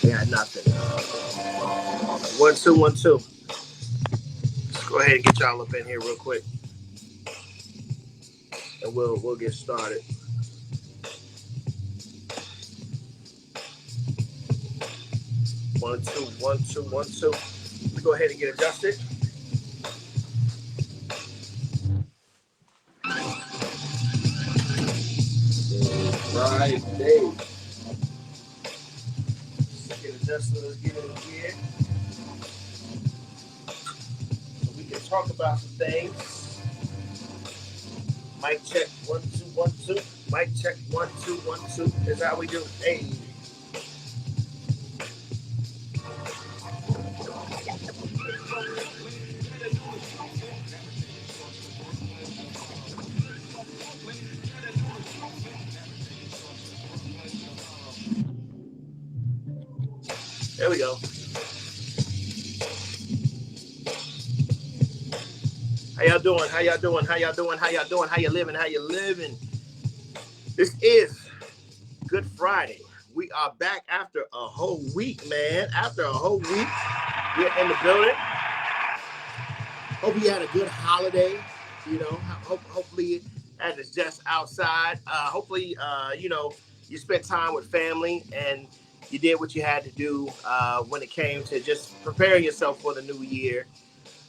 They got nothing. 1 2 1 2. Let's go ahead and get y'all up in here real quick, and we'll get started. 1 2 1 2 1 2. Let's go ahead and get adjusted. Friday. Let's get adjusted. Let's get in here. So we can talk about some things. Mic check 1 2 1 2. Mic check 1 2 1 2. Is how we do. Hey. There we go. How y'all doing? How y'all doing? How y'all doing? How y'all doing? How you living? How you living? This is Good Friday. We are back after a whole week, man. After a whole week, we're in the building. Hope you had a good holiday. You know, hopefully, as it's just outside. Hopefully, you spent time with family and you did what you had to do when it came to just preparing yourself for the new year.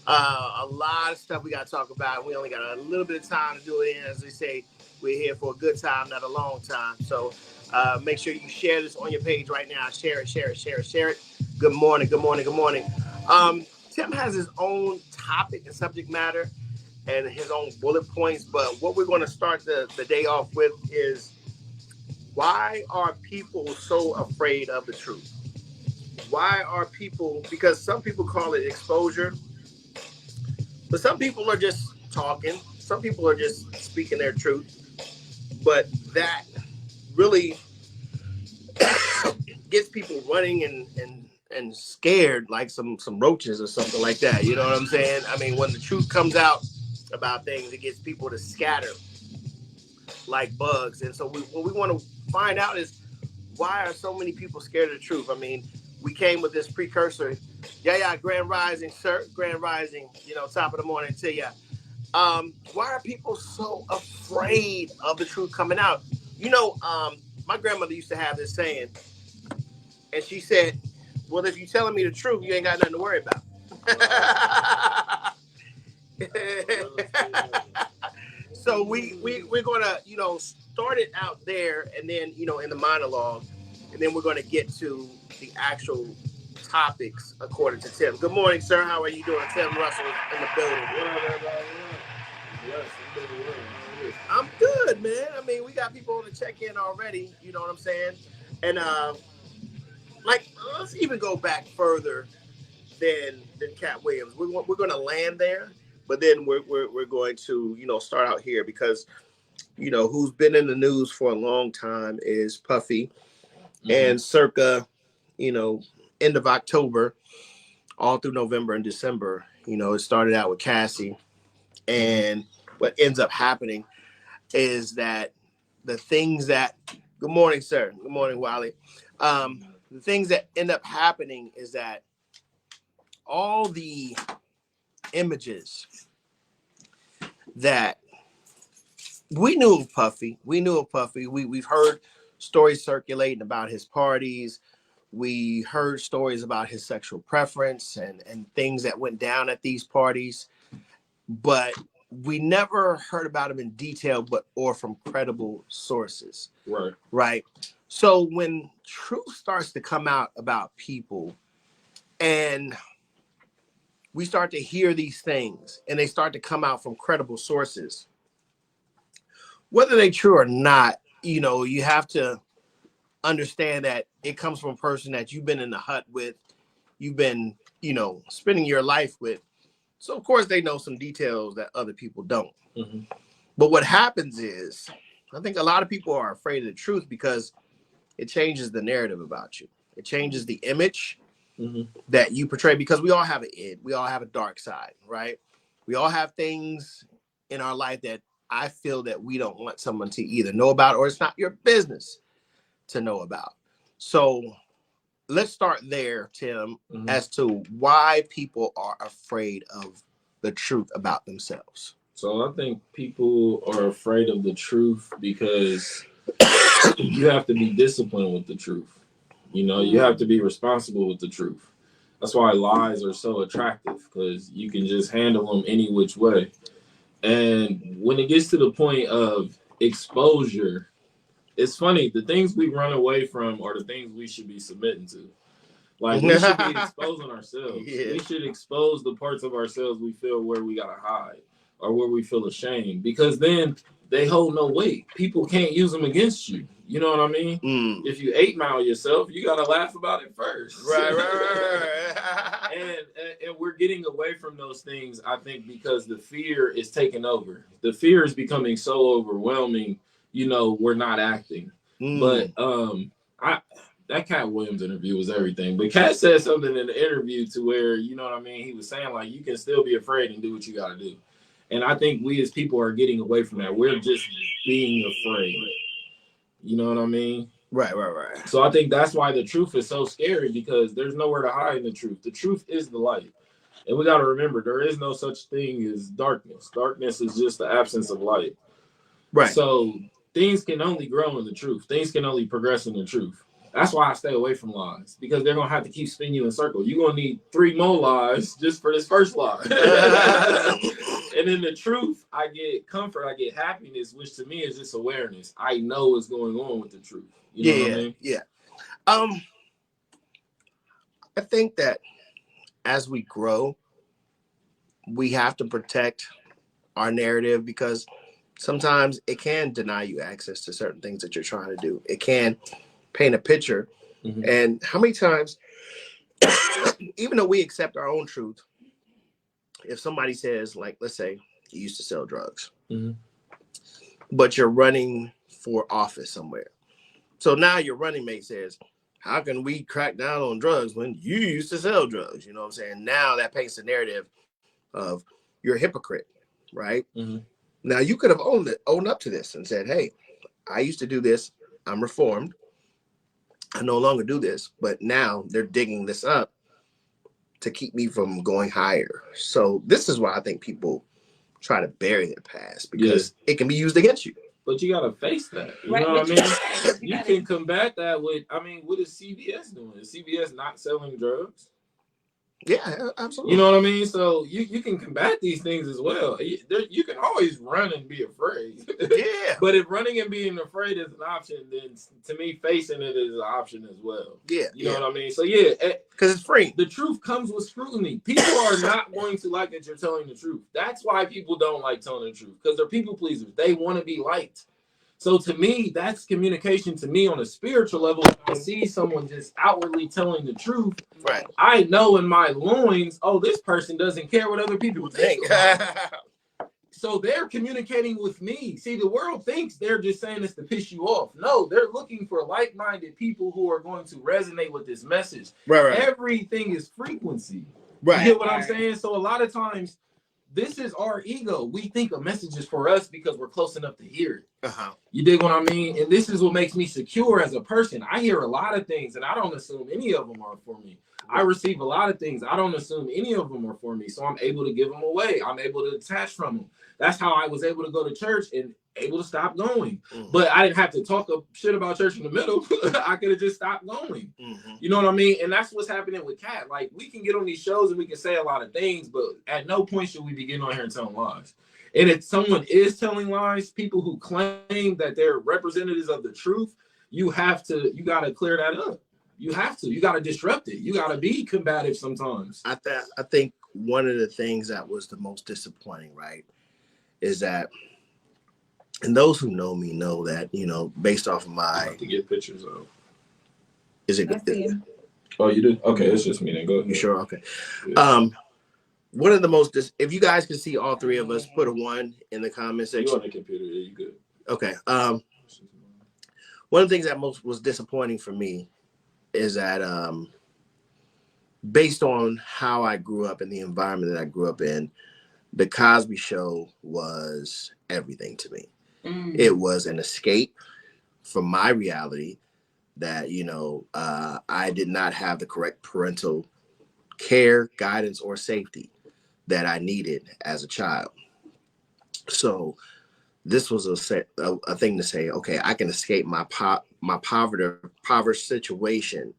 A lot of stuff we got to talk about. We only got a little bit of time to do it in. As they say, we're here for a good time, not a long time. So make sure you share this on your page right now. Share it. Good morning. Tim has his own topic and subject matter and his own bullet points. But what we're going to start the day off with is, why are people so afraid of the truth? Why are people, because some people call it exposure, but some people are just talking. Some people are just speaking their truth. But that really gets people running and scared like some roaches or something like that. You know what I'm saying? I mean, when the truth comes out about things, it gets people to scatter like bugs. And so what we want to find out is, why are so many people scared of the truth? I mean, we came with this precursor. Yeah, Grand Rising, sir. Grand Rising, top of the morning to ya. Why are people so afraid of the truth coming out? My grandmother used to have this saying, and she said, well, if you're telling me the truth, you ain't got nothing to worry about. So we're going to, start it out there, and then, in the monologue, and then we're going to get to the actual topics according to Tim. Good morning, sir. How are you doing? Tim Russell in the building. I'm good, man. I mean, we got people to check in already. You know what I'm saying? And let's even go back further than Cat Williams. We're going to land there, but then we're going to start out here because who's been in the news for a long time is Puffy, and circa end of October, all through November and December. It started out with Cassie, and what ends up happening is that the things that, good morning, sir. Good morning, Walli. The things that end up happening is that all the images that we knew of Puffy, we've heard stories circulating about his parties. We heard stories about his sexual preference and things that went down at these parties, but we never heard about him in detail, or from credible sources. Right. So when truth starts to come out about people, and we start to hear these things, and they start to come out from credible sources, whether they true or not, you have to understand that it comes from a person that you've been in the hut with, you've been, spending your life with. So of course they know some details that other people don't. Mm-hmm. But what happens is, I think a lot of people are afraid of the truth because it changes the narrative about you. It changes the image that you portray, because we all have we all have a dark side, right? We all have things in our life that I feel that we don't want someone to either know about, or it's not your business to know about. So let's start there, Tim, as to why people are afraid of the truth about themselves. So I think people are afraid of the truth because you have to be disciplined with the truth. You have to be responsible with the truth. That's why lies are so attractive, because you can just handle them any which way. And when it gets to the point of exposure, it's funny. The things we run away from are the things we should be submitting to. Like, we should be exposing ourselves. Yeah. We should expose the parts of ourselves we feel where we gotta hide or where we feel ashamed, because then they hold no weight. People can't use them against you. You know what I mean? If you 8-mile yourself, you gotta laugh about it first. Right. And we're getting away from those things, I think, because the fear is taking over. The fear is becoming so overwhelming. We're not acting. But that Cat Williams interview was everything. But Cat said something in the interview to where, you know what I mean? He was saying, like, you can still be afraid and do what you got to do. And I think we as people are getting away from that. We're just being afraid. You know what I mean? Right. So I think that's why the truth is so scary, because there's nowhere to hide in the truth. The truth is the light. And we got to remember, there is no such thing as darkness. Darkness is just the absence of light. Right. So things can only grow in the truth. Things can only progress in the truth. That's why I stay away from lies, because they're going to have to keep spinning you in circles. You're going to need 3 more lies just for this first lie. And in the truth, I get comfort, I get happiness, which to me is just awareness. I know what's going on with the truth. You know what I mean? Yeah. I think that as we grow, we have to protect our narrative, because sometimes it can deny you access to certain things that you're trying to do. It can paint a picture. And how many times, even though we accept our own truth, if somebody says, like, let's say you used to sell drugs, but you're running for office somewhere. So now your running mate says, how can we crack down on drugs when you used to sell drugs? You know what I'm saying? Now that paints the narrative of you're a hypocrite, right? Now you could have owned up to this and said, hey, I used to do this. I'm reformed. I no longer do this, but now they're digging this up to keep me from going higher. So this is why I think people try to bury their past, because it can be used against you. But you got to face that. You know what I mean? You can combat that with, what is CBS doing? Is CBS not selling drugs? Yeah, absolutely. You know what I mean? So you can combat these things as well. You can always run and be afraid. Yeah. But if running and being afraid is an option, then to me, facing it is an option as well. Yeah. You know what I mean? So yeah. Because it's free. The truth comes with scrutiny. People are not going to like that you're telling the truth. That's why people don't like telling the truth, because they're people pleasers. They want to be liked. So to me, that's communication to me on a spiritual level. If I see someone just outwardly telling the truth, right, I know in my loins, oh, this person doesn't care what other people think. So they're communicating with me. See, the world thinks they're just saying this to piss you off. No, they're looking for like-minded people who are going to resonate with this message. Right. Everything is frequency. Right. You get what I'm saying? So a lot of times, this is our ego. We think a message is for us because we're close enough to hear it. You dig what I mean? And this is what makes me secure as a person. I hear a lot of things, and I don't assume any of them are for me. I receive a lot of things. I don't assume any of them are for me. So I'm able to give them away. I'm able to detach from them. That's how I was able to go to church and able to stop going. But I didn't have to talk shit about church in the middle. I could have just stopped going. You know what I mean? And that's what's happening with Cat. Like, we can get on these shows and we can say a lot of things, but at no point should we be getting on here and telling lies. And if someone is telling lies, people who claim that they're representatives of the truth, you got to clear that up. You got to disrupt it. You got to be combative sometimes. I think one of the things that was the most disappointing, right, is that And those who know me know that, based off of I my, have to get pictures of. is it I see him. Oh, you did? Okay, it's just me then. Go ahead. You sure? Okay. Yeah. One of the most, if you guys can see all three of us, put a 1 in the comment You section. on the computer? Yeah, you good. Okay. One of the things that most was disappointing for me is that, based on how I grew up and the environment that I grew up in, the Cosby Show was everything to me. It was an escape from my reality that, I did not have the correct parental care, guidance, or safety that I needed as a child. So this was a thing to say, okay, I can escape my impoverished situation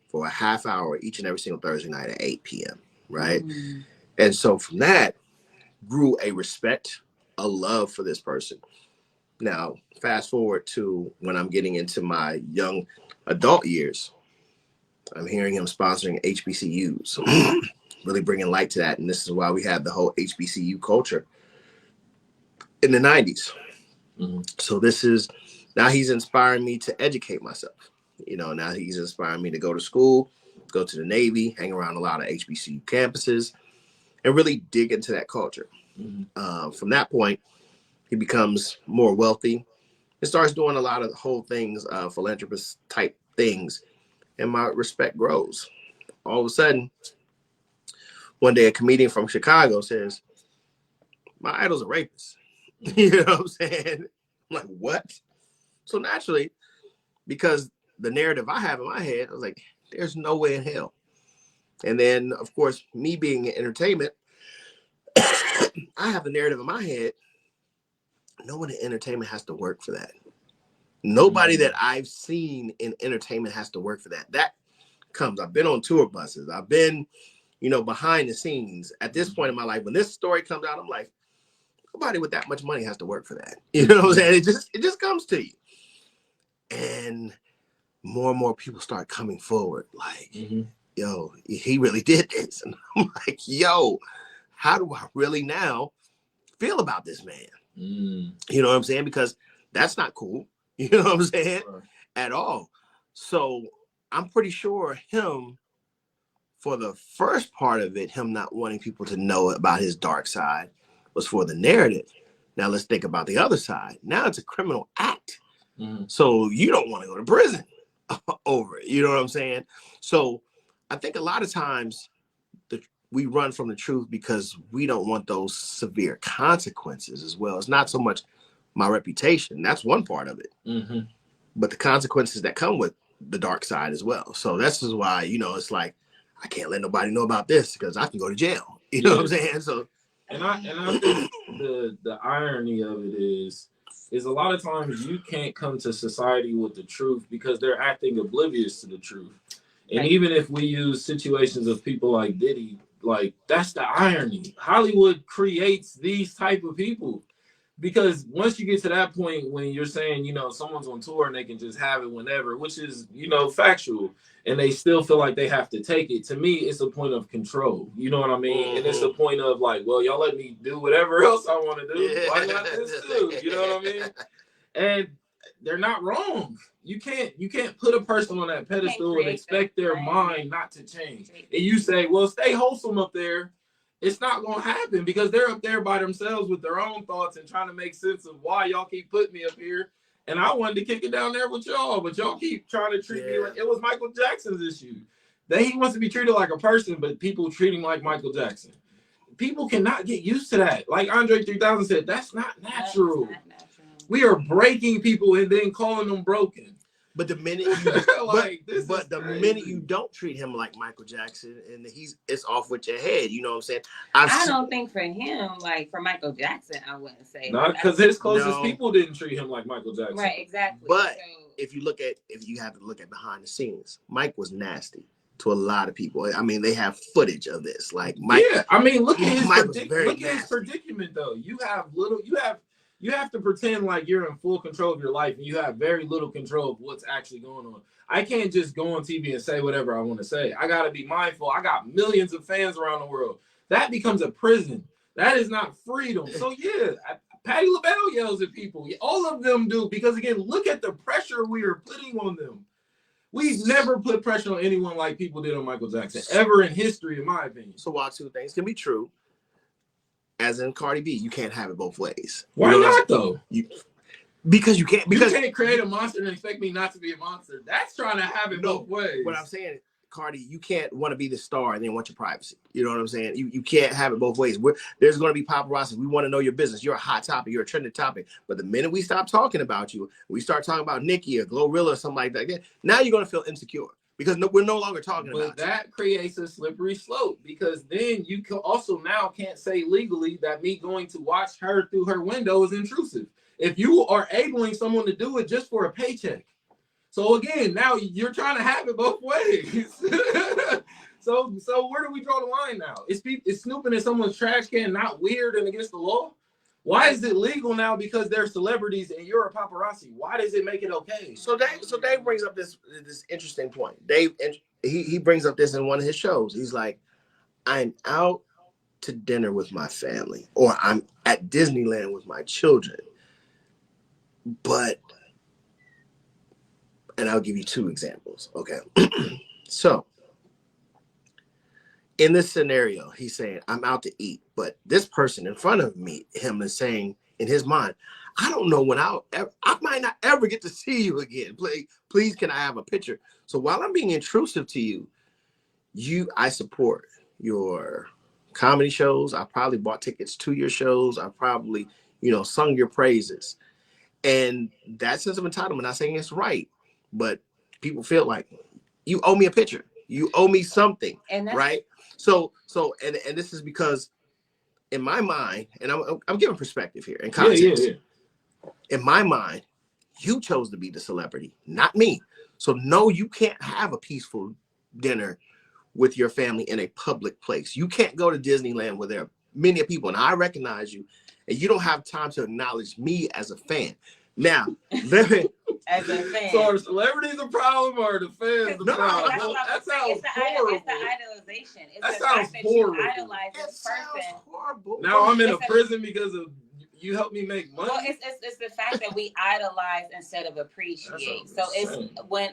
for a half hour each and every single Thursday night at 8 p.m. Right. And so from that grew a respect, a love for this person. Now, fast forward to when I'm getting into my young adult years, I'm hearing him sponsoring HBCUs, really bringing light to that. And this is why we have the whole HBCU culture in the 90s. So now he's inspiring me to educate myself. Now he's inspiring me to go to school, go to the Navy, hang around a lot of HBCU campuses, and really dig into that culture. From that point, he becomes more wealthy and starts doing a lot of whole things, philanthropist type things, and my respect grows. All of a sudden, one day a comedian from Chicago says, "My idol's a rapist." You know what I'm saying? I'm like, what? So naturally, because the narrative I have in my head, I was like, there's no way in hell. And then, of course, me being in entertainment, I have the narrative in my head. No one in entertainment has to work for that. Nobody that I've seen in entertainment has to work for that. I've been on tour buses. I've been, behind the scenes. At this point in my life, when this story comes out, I'm like, nobody with that much money has to work for that. You know what I'm saying? It just comes to you. And more and more people start coming forward like, yo, he really did this. And I'm like, yo, how do I really now feel about this man? You know what I'm saying? Because that's not cool. You know what I'm saying? Right. At all. So I'm pretty sure for the first part of it, him not wanting people to know about his dark side was for the narrative. Now let's think about the other side. Now it's a criminal act. So you don't want to go to prison over it. You know what I'm saying? So I think a lot of times we run from the truth because we don't want those severe consequences as well. It's not so much my reputation. That's one part of it. But the consequences that come with the dark side as well. So this is why, it's like, I can't let nobody know about this because I can go to jail. You know what I'm saying? So, and I think the irony of it is a lot of times you can't come to society with the truth because they're acting oblivious to the truth. And even if we use situations of people like Diddy, like that's the irony. Hollywood creates these type of people. Because once you get to that point when you're saying, someone's on tour and they can just have it whenever, which is, factual, and they still feel like they have to take it, to me, it's a point of control. You know what I mean? And it's a point of like, well, y'all let me do whatever else I want to do. Yeah. Why not this too? You know what I mean? And they're not wrong. You can't put a person on that pedestal and expect their mind not to change. And you say, well, stay wholesome up there. It's not going to happen because they're up there by themselves with their own thoughts and trying to make sense of why y'all keep putting me up here. And I wanted to kick it down there with y'all, but y'all keep trying to treat me like it was Michael Jackson's issue. That he wants to be treated like a person, but people treat him like Michael Jackson. People cannot get used to that. Like Andre 3000 said, that's not natural. We are breaking people and then calling them broken. But the minute you don't treat him like Michael Jackson, and it's off with your head. You know what I'm saying? I don't think for him, like for Michael Jackson, I wouldn't say. Not because his closest people didn't treat him like Michael Jackson. Right, exactly. But if you have to look at behind the scenes, Mike was nasty to a lot of people. I mean, they have footage of this. Like Mike. Yeah, I mean, look at his predicament though. You have to pretend like you're in full control of your life and you have very little control of what's actually going on. I can't just go on TV and say whatever I want to say. I got to be mindful. I got millions of fans around the world. That becomes a prison. That is not freedom. So yeah, Patti LaBelle yells at people. All of them do. Because, again, look at the pressure we are putting on them. We've never put pressure on anyone like people did on Michael Jackson, ever in history, in my opinion. So while two things can be true, as in Cardi B, you can't have it both ways. Why not, though? Because you can't. Because you can't create a monster and expect me not to be a monster. That's trying to have it both ways. What I'm saying, Cardi, you can't want to be the star and then want your privacy. You know what I'm saying? You can't have it both ways. There's going to be paparazzi. We want to know your business. You're a hot topic. You're a trending topic. But the minute we stop talking about you, we start talking about Nicki or Glorilla or something like that, now you're going to feel insecure because we're no longer talking about you. But that creates a slippery slope because then you also now can't say legally that me going to watch her through her window is intrusive. If you are enabling someone to do it just for a paycheck. So again, now you're trying to have it both ways. so where do we draw the line now? Is snooping in someone's trash can not weird and against the law? Why is it legal now because they're celebrities and you're a paparazzi? Why does it make it okay? So Dave brings up this interesting point. Dave, he brings up this in one of his shows. He's like, I'm out to dinner with my family, or I'm at Disneyland with my children. But, and I'll give you two examples, okay? So, in this scenario, he's saying, I'm out to eat, but this person in front of him is saying, in his mind, I don't know when I might not ever get to see you again. Please, can I have a picture? So while I'm being intrusive to you, I support your comedy shows. I probably bought tickets to your shows. I probably, sung your praises. And that sense of entitlement, I'm not saying it's right, but people feel like you owe me a picture. You owe me something, right? So, and this is because in my mind, and I'm giving perspective here and context. Yeah. In my mind, you chose to be the celebrity, not me. So no, you can't have a peaceful dinner with your family in a public place. You can't go to Disneyland where there are many people, and I recognize you, and you don't have time to acknowledge me as a fan. Now, let me. As a fan. So are celebrities a problem or the fans the problem? No, that sounds horrible. It's the idolization. It's that the sounds fact horrible. That you idolize this person. Horrible. Now I'm in a prison because of you helped me make money. Well, it's the fact that we idolize instead of appreciate. So it's when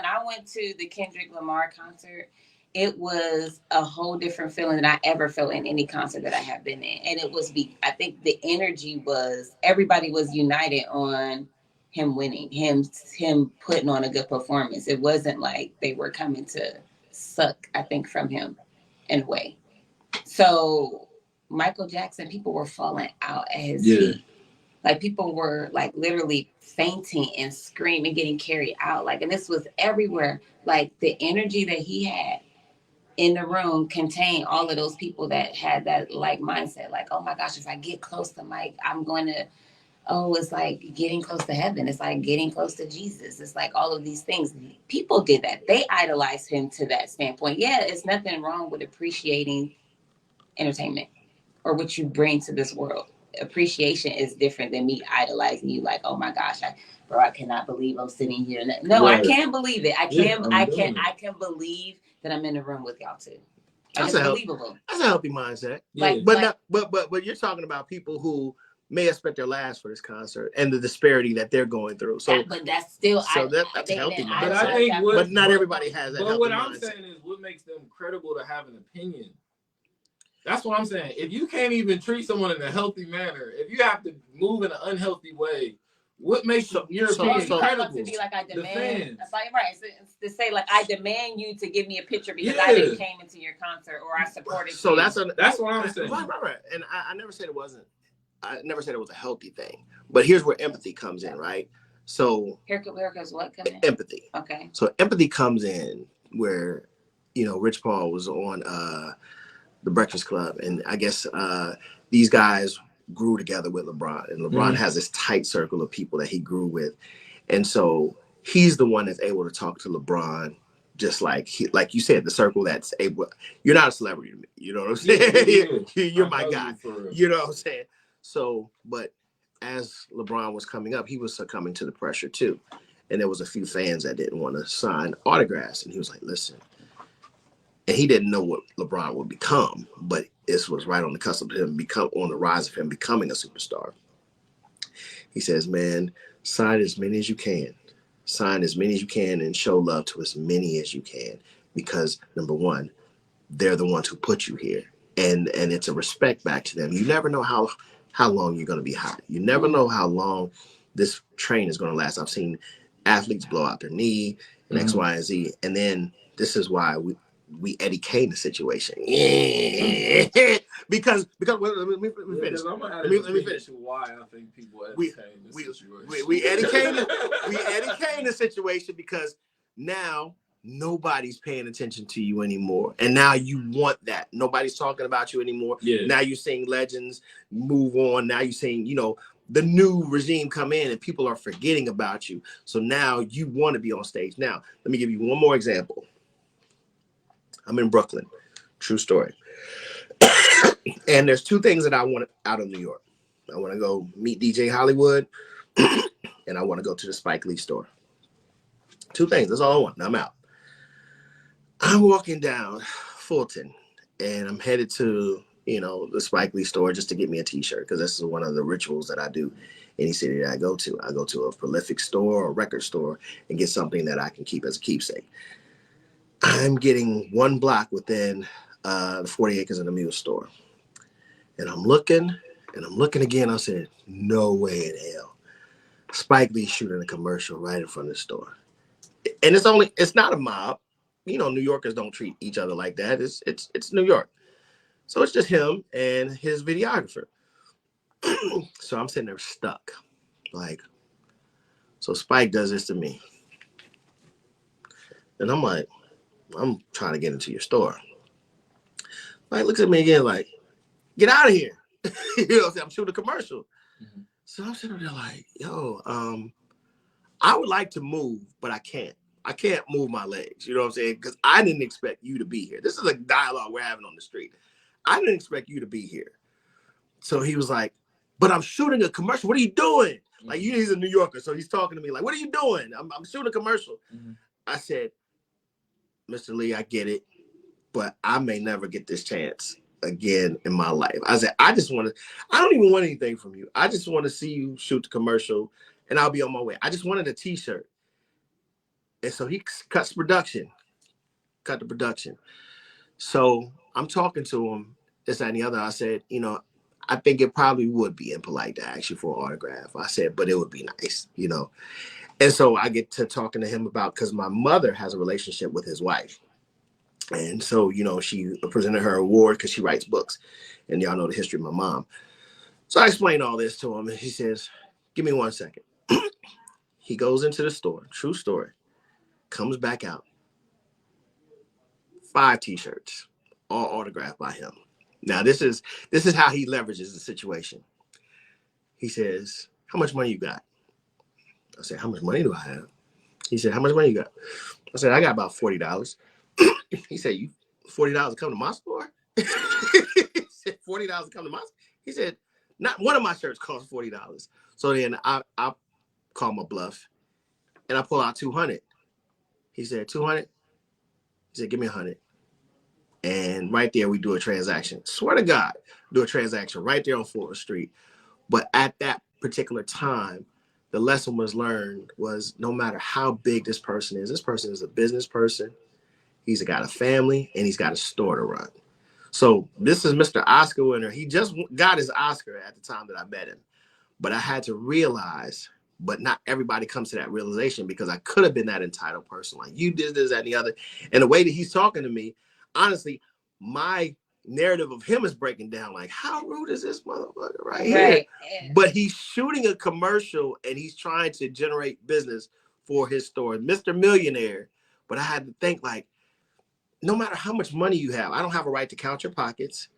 I went to the Kendrick Lamar concert, it was a whole different feeling than I ever felt in any concert that I have been in. And it was I think the energy was everybody was united on him winning, him putting on a good performance. It wasn't like they were coming to suck, I think, from him in a way. So Michael Jackson, people were falling out at his feet. Like people were like literally fainting and screaming, getting carried out. Like, and this was everywhere. Like the energy that he had in the room contained all of those people that had that like mindset. Like, oh my gosh, if I get close to Mike, I'm going to, it's like getting close to heaven. It's like getting close to Jesus. It's like all of these things. People did that. They idolized him to that standpoint. Yeah, it's nothing wrong with appreciating entertainment or what you bring to this world. Appreciation is different than me idolizing you. Like, oh my gosh, I cannot believe I'm sitting here. No, right. I can't believe it. I can believe that I'm in the room with y'all too. That's believable. That's a healthy mindset. Like, but you're talking about people who may have spent their last for this concert and the disparity that they're going through. So, but that's still that's a healthy mindset. But not everybody has that. But what I'm saying is, what makes them credible to have an opinion? That's what I'm saying. If you can't even treat someone in a healthy manner, if you have to move in an unhealthy way, what makes your opinion credible? To be like, I demand. Like, right. So, to say like, I demand you to give me a picture because I didn't came into your concert or I supported you. So that's what I'm saying. Right. And I never said it wasn't. I never said it was a healthy thing. But here's where empathy comes in, right? So here comes what come in? Empathy. Okay. So empathy comes in where, Rich Paul was on the Breakfast Club, and I guess these guys grew together with LeBron, and LeBron has this tight circle of people that he grew with, and so he's the one that's able to talk to LeBron, just like like you said, the circle that's able. You're not a celebrity to me, you know what I'm saying? You're my guy, you know what I'm saying? So, but as LeBron was coming up, he was succumbing to the pressure too, and there was a few fans that didn't want to sign autographs, and he was like, "Listen." And he didn't know what LeBron would become, but this was right on the cusp of him on the rise of him becoming a superstar. He says, man, sign as many as you can. Sign as many as you can and show love to as many as you can. Because number one, they're the ones who put you here. And it's a respect back to them. You never know how long you're going to be hot. You never know how long this train is going to last. I've seen athletes blow out their knee and X, Y, and Z. And then this is why we Eddie Kane the situation. because well, let me finish. Let me finish. Why I think people Eddie Kane the situation. We Eddie Kane the situation because now nobody's paying attention to you anymore. And now you want that. Nobody's talking about you anymore. Yeah. Now you're seeing legends move on. Now you're seeing, the new regime come in and people are forgetting about you. So now you want to be on stage. Now, let me give you one more example. I'm in Brooklyn. True story. And there's two things that I want out of New York. I want to go meet DJ Hollywood and I want to go to the Spike Lee store. Two things. That's all I want. Now I'm out. I'm walking down Fulton and I'm headed to, the Spike Lee store just to get me a t-shirt because this is one of the rituals that I do any city that I go to. I go to a prolific store or record store and get something that I can keep as a keepsake. I'm getting one block within the 40 Acres and the Mule store. And I'm looking again. I said, no way in hell. Spike Lee shooting a commercial right in front of the store. And it's not a mob. New Yorkers don't treat each other like that. It's New York. So it's just him and his videographer. So I'm sitting there stuck. So Spike does this to me. And I'm like, I'm trying to get into your store. Spike looks at me again like, get out of here. I'm shooting a commercial. Mm-hmm. So I'm sitting there like, yo, I would like to move, but I can't. I can't move my legs. You know what I'm saying? Because I didn't expect you to be here. This is a dialogue we're having on the street. I didn't expect you to be here. So he was like, but I'm shooting a commercial. What are you doing? Mm-hmm. Like, he's a New Yorker. So he's talking to me like, what are you doing? I'm shooting a commercial. Mm-hmm. I said, Mr. Lee, I get it, but I may never get this chance again in my life. I said, I don't even want anything from you. I just want to see you shoot the commercial and I'll be on my way. I just wanted a t-shirt. And so he cut the production. So I'm talking to him, this, that, and the other. I said, I think it probably would be impolite to ask you for an autograph. I said, but it would be nice, And so I get to talking to him about, because my mother has a relationship with his wife. And so, she presented her award because she writes books. And y'all know the history of my mom. So I explained all this to him. And he says, give me 1 second. He goes into the store, true story, comes back out. 5 t-shirts, all autographed by him. Now, this is how he leverages the situation. He says, how much money you got? I said, how much money do I have? He said, how much money you got? I said, I got about $40. He said, you $40 to come to my store? He said, $40 to come to my store? He said, not one of my shirts costs $40. So then I call my bluff and I pull out 200. He said, 200? He said, give me 100. And right there, we do a transaction. Swear to God, do a transaction right there on 4th Street. But at that particular time, the lesson was learned was no matter how big this person is a business person. He's got a family and he's got a store to run. So this is Mr. Oscar winner. He just got his Oscar at the time that I met him. But I had to realize, but not everybody comes to that realization, because I could have been that entitled person. Like, you did this, that, and the other. And the way that he's talking to me, honestly, my narrative of him is breaking down. Like, how rude is this motherfucker right here? Yeah. But he's shooting a commercial and he's trying to generate business for his store. Mr. Millionaire. But I had to think, like, no matter how much money you have, I don't have a right to count your pockets.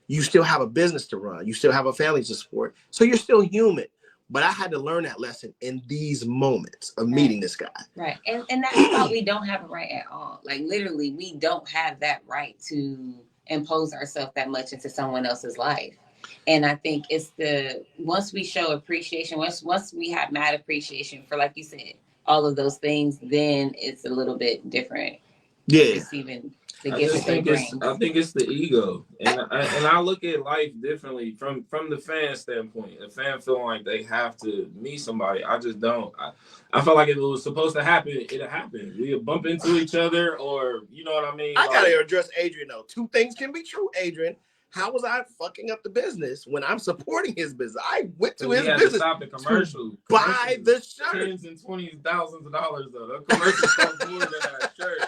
You still have a business to run. You still have a family to support. So you're still human. But I had to learn that lesson in these moments of meeting this guy. Right. And that's why we don't have a right at all. Like, literally, we don't have that right to impose ourselves that much into someone else's life. And I think it's once we show appreciation, once we have mad appreciation for, like you said, all of those things, then it's a little bit different. Yeah. receiving the I gift just that they think bring. I think it's the ego, and I look at life differently from the fan standpoint. A fan feeling like they have to meet somebody, I just don't. I felt like if it was supposed to happen, it'd happen. We would bump into each other, or you know what I mean. I gotta address Adrian though. Two things can be true, Adrian. How was I fucking up the business when I'm supporting his business? I went to his business. To stop the commercial. Buy the shirt. Tens and $20,000 though. The commercial cost more than that shirt.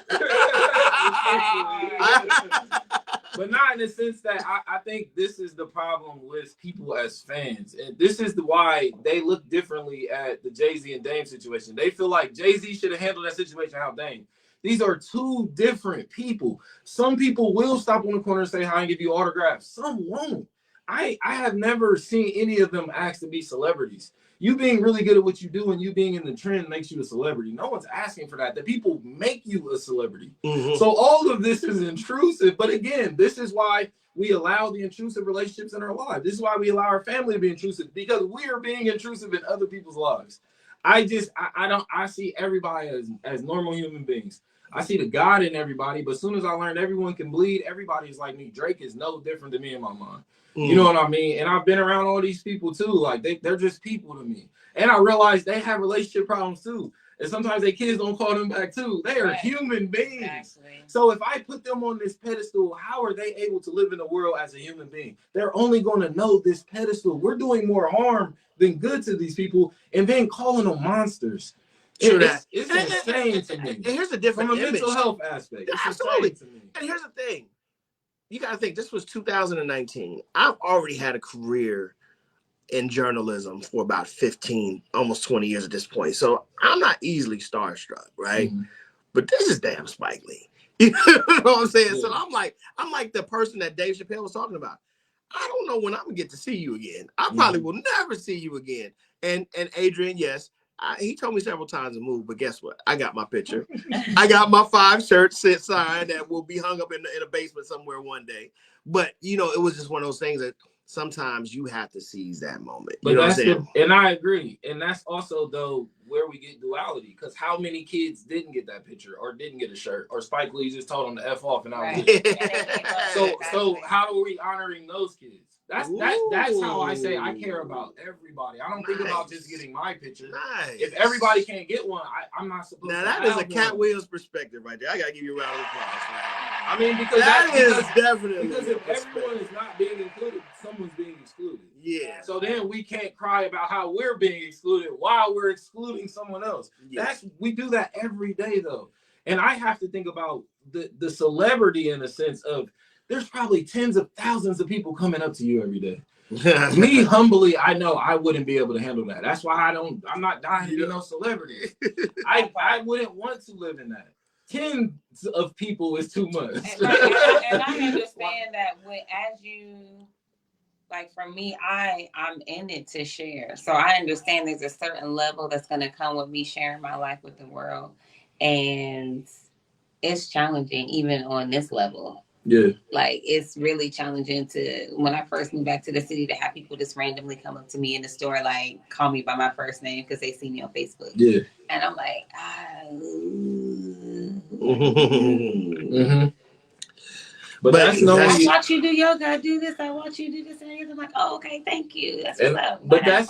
But not in the sense that I think this is the problem with people as fans. And this is why they look differently at the Jay-Z and Dame situation. They feel like Jay-Z should have handled that situation how Dame. These are two different people. Some people will stop on the corner and say hi and give you autographs. Some won't. I have never seen any of them ask to be celebrities. You being really good at what you do and you being in the trend makes you a celebrity. No one's asking for that. The people make you a celebrity. Mm-hmm. So all of this is intrusive. But again, this is why we allow the intrusive relationships in our lives. This is why we allow our family to be intrusive, because we are being intrusive in other people's lives. I see everybody as normal human beings. I see the God in everybody, but as soon as I learned everyone can bleed, everybody's like me. Drake is no different than me in my mind. You know what I mean? And I've been around all these people too. Like they're just people to me. And I realize they have relationship problems too. And sometimes their kids don't call them back too. They are human beings. Exactly. So if I put them on this pedestal, how are they able to live in the world as a human being? They're only going to know this pedestal. We're doing more harm than good to these people, and then calling them monsters. It's insane to me. And here's the difference from a mental health aspect. Absolutely. And here's the thing. You got to think, this was 2019. I've already had a career in journalism for about 15, almost 20 years at this point. So I'm not easily starstruck, right? Mm-hmm. But this is damn Spike Lee. You know what I'm saying? Yeah. So I'm like the person that Dave Chappelle was talking about. I don't know when I'm gonna get to see you again. I probably will never see you again. And Adrian, yes, he told me several times to move, but guess what? I got my picture. I got my 5 shirts signed that will be hung up in a basement somewhere one day. But you know, it was just one of those things that sometimes you have to seize that moment. You know what I'm saying? And I agree. And that's also though where we get duality, because how many kids didn't get that picture or didn't get a shirt, or Spike Lee just told them to F off and I was So how are we honoring those kids? That's how I say I care about everybody. I don't think about just getting my picture. If everybody can't get one, I'm not supposed to. Now that is a Cat Williams perspective right there. I gotta give you a round of applause. I mean, because that is definitely because if everyone is not being included, someone's being excluded. Yeah. So then we can't cry about how we're being excluded while we're excluding someone else. Yeah. We do that every day though. And I have to think about the celebrity in a sense of there's probably tens of thousands of people coming up to you every day. Me humbly, I know I wouldn't be able to handle that. That's why I'm not dying to be no celebrity. I wouldn't want to live in that. Tens of people is too much. And I understand that as you, like for me, I'm in it to share. So I understand there's a certain level that's going to come with me sharing my life with the world. And it's challenging even on this level. Yeah. Like it's really challenging when I first moved back to the city to have people just randomly come up to me in the store, like call me by my first name because they see me on Facebook. Yeah. And I'm like, mm-hmm. But I watch you do yoga, I do this, I watch you do this, and I'm like, oh, okay, thank you. That's what's up. But that's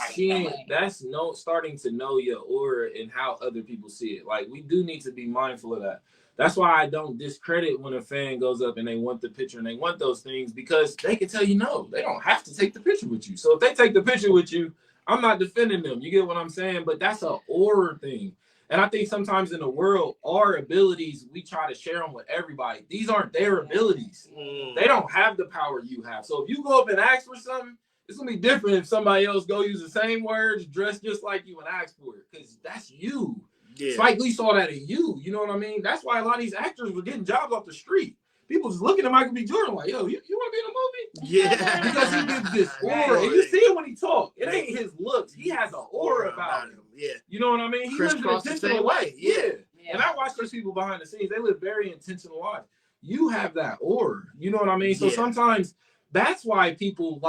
starting to know your aura and how other people see it. Like we do need to be mindful of that. That's why I don't discredit when a fan goes up and they want the picture and they want those things, because they can tell you no. They don't have to take the picture with you. So if they take the picture with you, I'm not defending them. You get what I'm saying? But that's an aura thing. And I think sometimes in the world, our abilities, we try to share them with everybody. These aren't their abilities. They don't have the power you have. So if you go up and ask for something, it's going to be different if somebody else go use the same words, dress just like you and ask for it, because that's you. Yeah. Spike Lee saw that in you. You know what I mean? That's why a lot of these actors were getting jobs off the street. People just looking at Michael B. Jordan like, yo, you want to be in a movie? Yeah. Because he gives this aura. And you see it when he talks. It ain't his looks. He has an aura about him. Yeah. You know what I mean? He lives an intentional way. Yeah. And I watch those people behind the scenes. They live very intentional lives. You have that aura. You know what I mean? So sometimes that's why people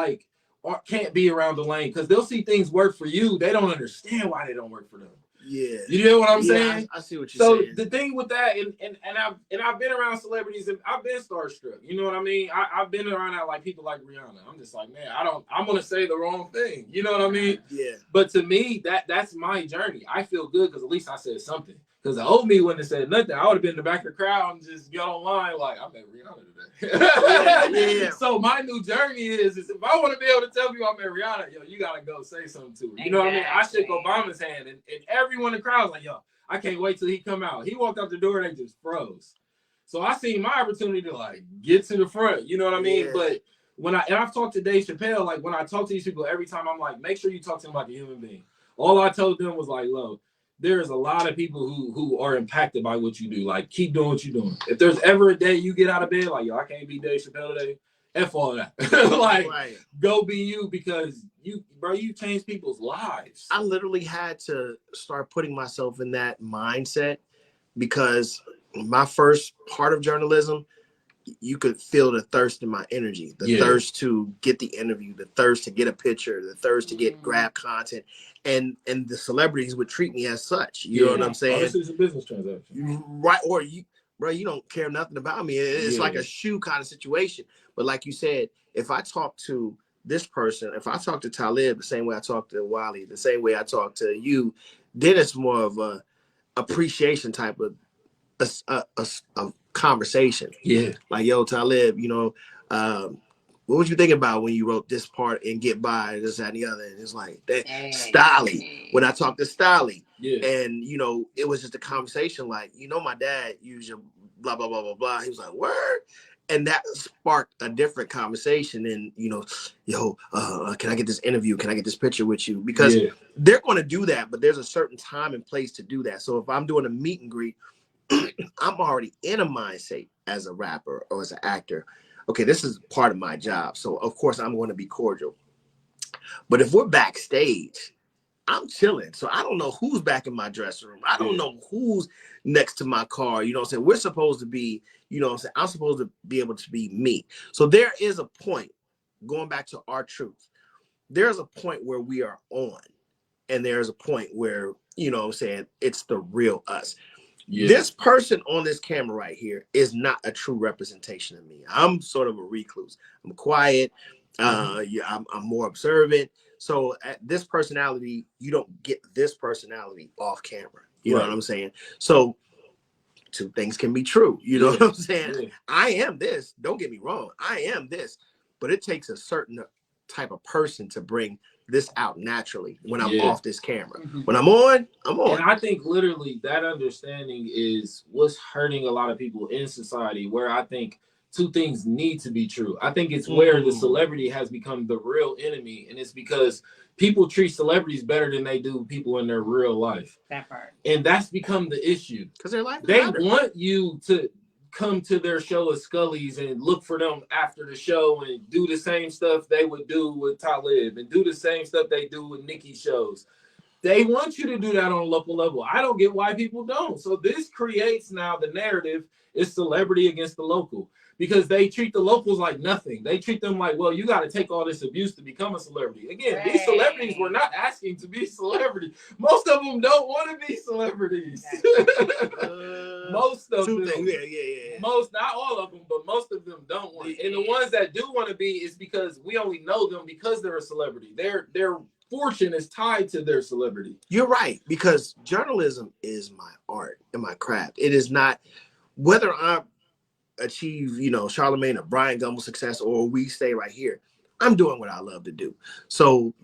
can't be around the lane, because they'll see things work for you. They don't understand why they don't work for them. Yeah. You know what I'm saying? I see what you're saying. So the thing with that, and I've been around celebrities and I've been starstruck. You know what I mean? I've been around that like people like Rihanna. I'm just like, man, I'm gonna say the wrong thing. You know what I mean? Yeah. But to me, that's my journey. I feel good because at least I said something. Because the old me wouldn't have said nothing. I would have been in the back of the crowd and just got online like, I met Rihanna today. Yeah. So my new journey is if I want to be able to tell people I met Rihanna, yo, you gotta go say something to her. You know what I mean? I shook Obama's hand, and everyone in the crowd was like, yo, I can't wait till he come out. He walked out the door, and they just froze. So I seen my opportunity to like get to the front. You know what I mean? Yeah. But I've talked to Dave Chappelle, like when I talk to these people every time, I'm like, make sure you talk to them like a human being. All I told them was like, look, there's a lot of people who are impacted by what you do. Like, keep doing what you're doing. If there's ever a day you get out of bed, like, yo, I can't be Dave Chappelle today, F all that. Like, right. Go be you because you change people's lives. I literally had to start putting myself in that mindset because my first part of journalism, you could feel the thirst in my energy, the thirst to get the interview, the thirst to get a picture, the thirst to get grab content, and the celebrities would treat me as such. You know what I'm saying? This is a business transaction, right? Or you don't care nothing about me. It's like a shoe kind of situation. But like you said, if I talk to this person, if I talk to Talib the same way I talk to Walli, the same way I talk to you, then it's more of a appreciation type of a conversation. Yeah. Like, yo, Talib, what was you thinking about when you wrote this part and Get By, this, that, and the other? And it's like that Stolly. When I talked to Stolly, and it was just a conversation like, my dad used your blah, blah, blah, blah, blah. He was like, word. And that sparked a different conversation. And, can I get this interview? Can I get this picture with you? Because they're going to do that, but there's a certain time and place to do that. So if I'm doing a meet and greet, I'm already in a mindset as a rapper or as an actor. Okay, this is part of my job. So, of course, I'm going to be cordial. But if we're backstage, I'm chilling. So I don't know who's back in my dressing room. I don't know who's next to my car. You know what I'm saying? We're supposed to be, I'm supposed to be able to be me. So there is a point, going back to our truth, there's a point where we are on. And there's a point where, it's the real us. Yeah. This person on this camera right here is not a true representation of me. I'm sort of a recluse. I'm quiet. I'm more observant. So at this personality, you don't get this personality off camera. You know what I'm saying? So two things can be true. You know what I'm saying? Yeah. I am this. Don't get me wrong. I am this. But it takes a certain type of person to bring this out naturally when I'm off this camera. When I'm on, I'm on. And I think literally that understanding is what's hurting a lot of people in society, where I think two things need to be true. I think it's where the celebrity has become the real enemy, and it's because people treat celebrities better than they do people in their real life. That part. And that's become the issue. Because their life they want you to come to their show at Scully's and look for them after the show and do the same stuff they would do with Talib and do the same stuff they do with Nicki's shows. They want you to do that on a local level. I don't get why people don't. So this creates now the narrative is celebrity against the local, because they treat the locals like nothing. They treat them like, well, you got to take all this abuse to become a celebrity. Again, these celebrities were not asking to be celebrities. Most of them don't want to be celebrities. Most of them. Most, not all of them, but most of them don't want. And the ones that do want to be is because we only know them because they're a celebrity. Their fortune is tied to their celebrity. You're right, because journalism is my art and my craft. It is not whether I achieve, Charlemagne or Brian Gumbel success or we stay right here. I'm doing what I love to do. So,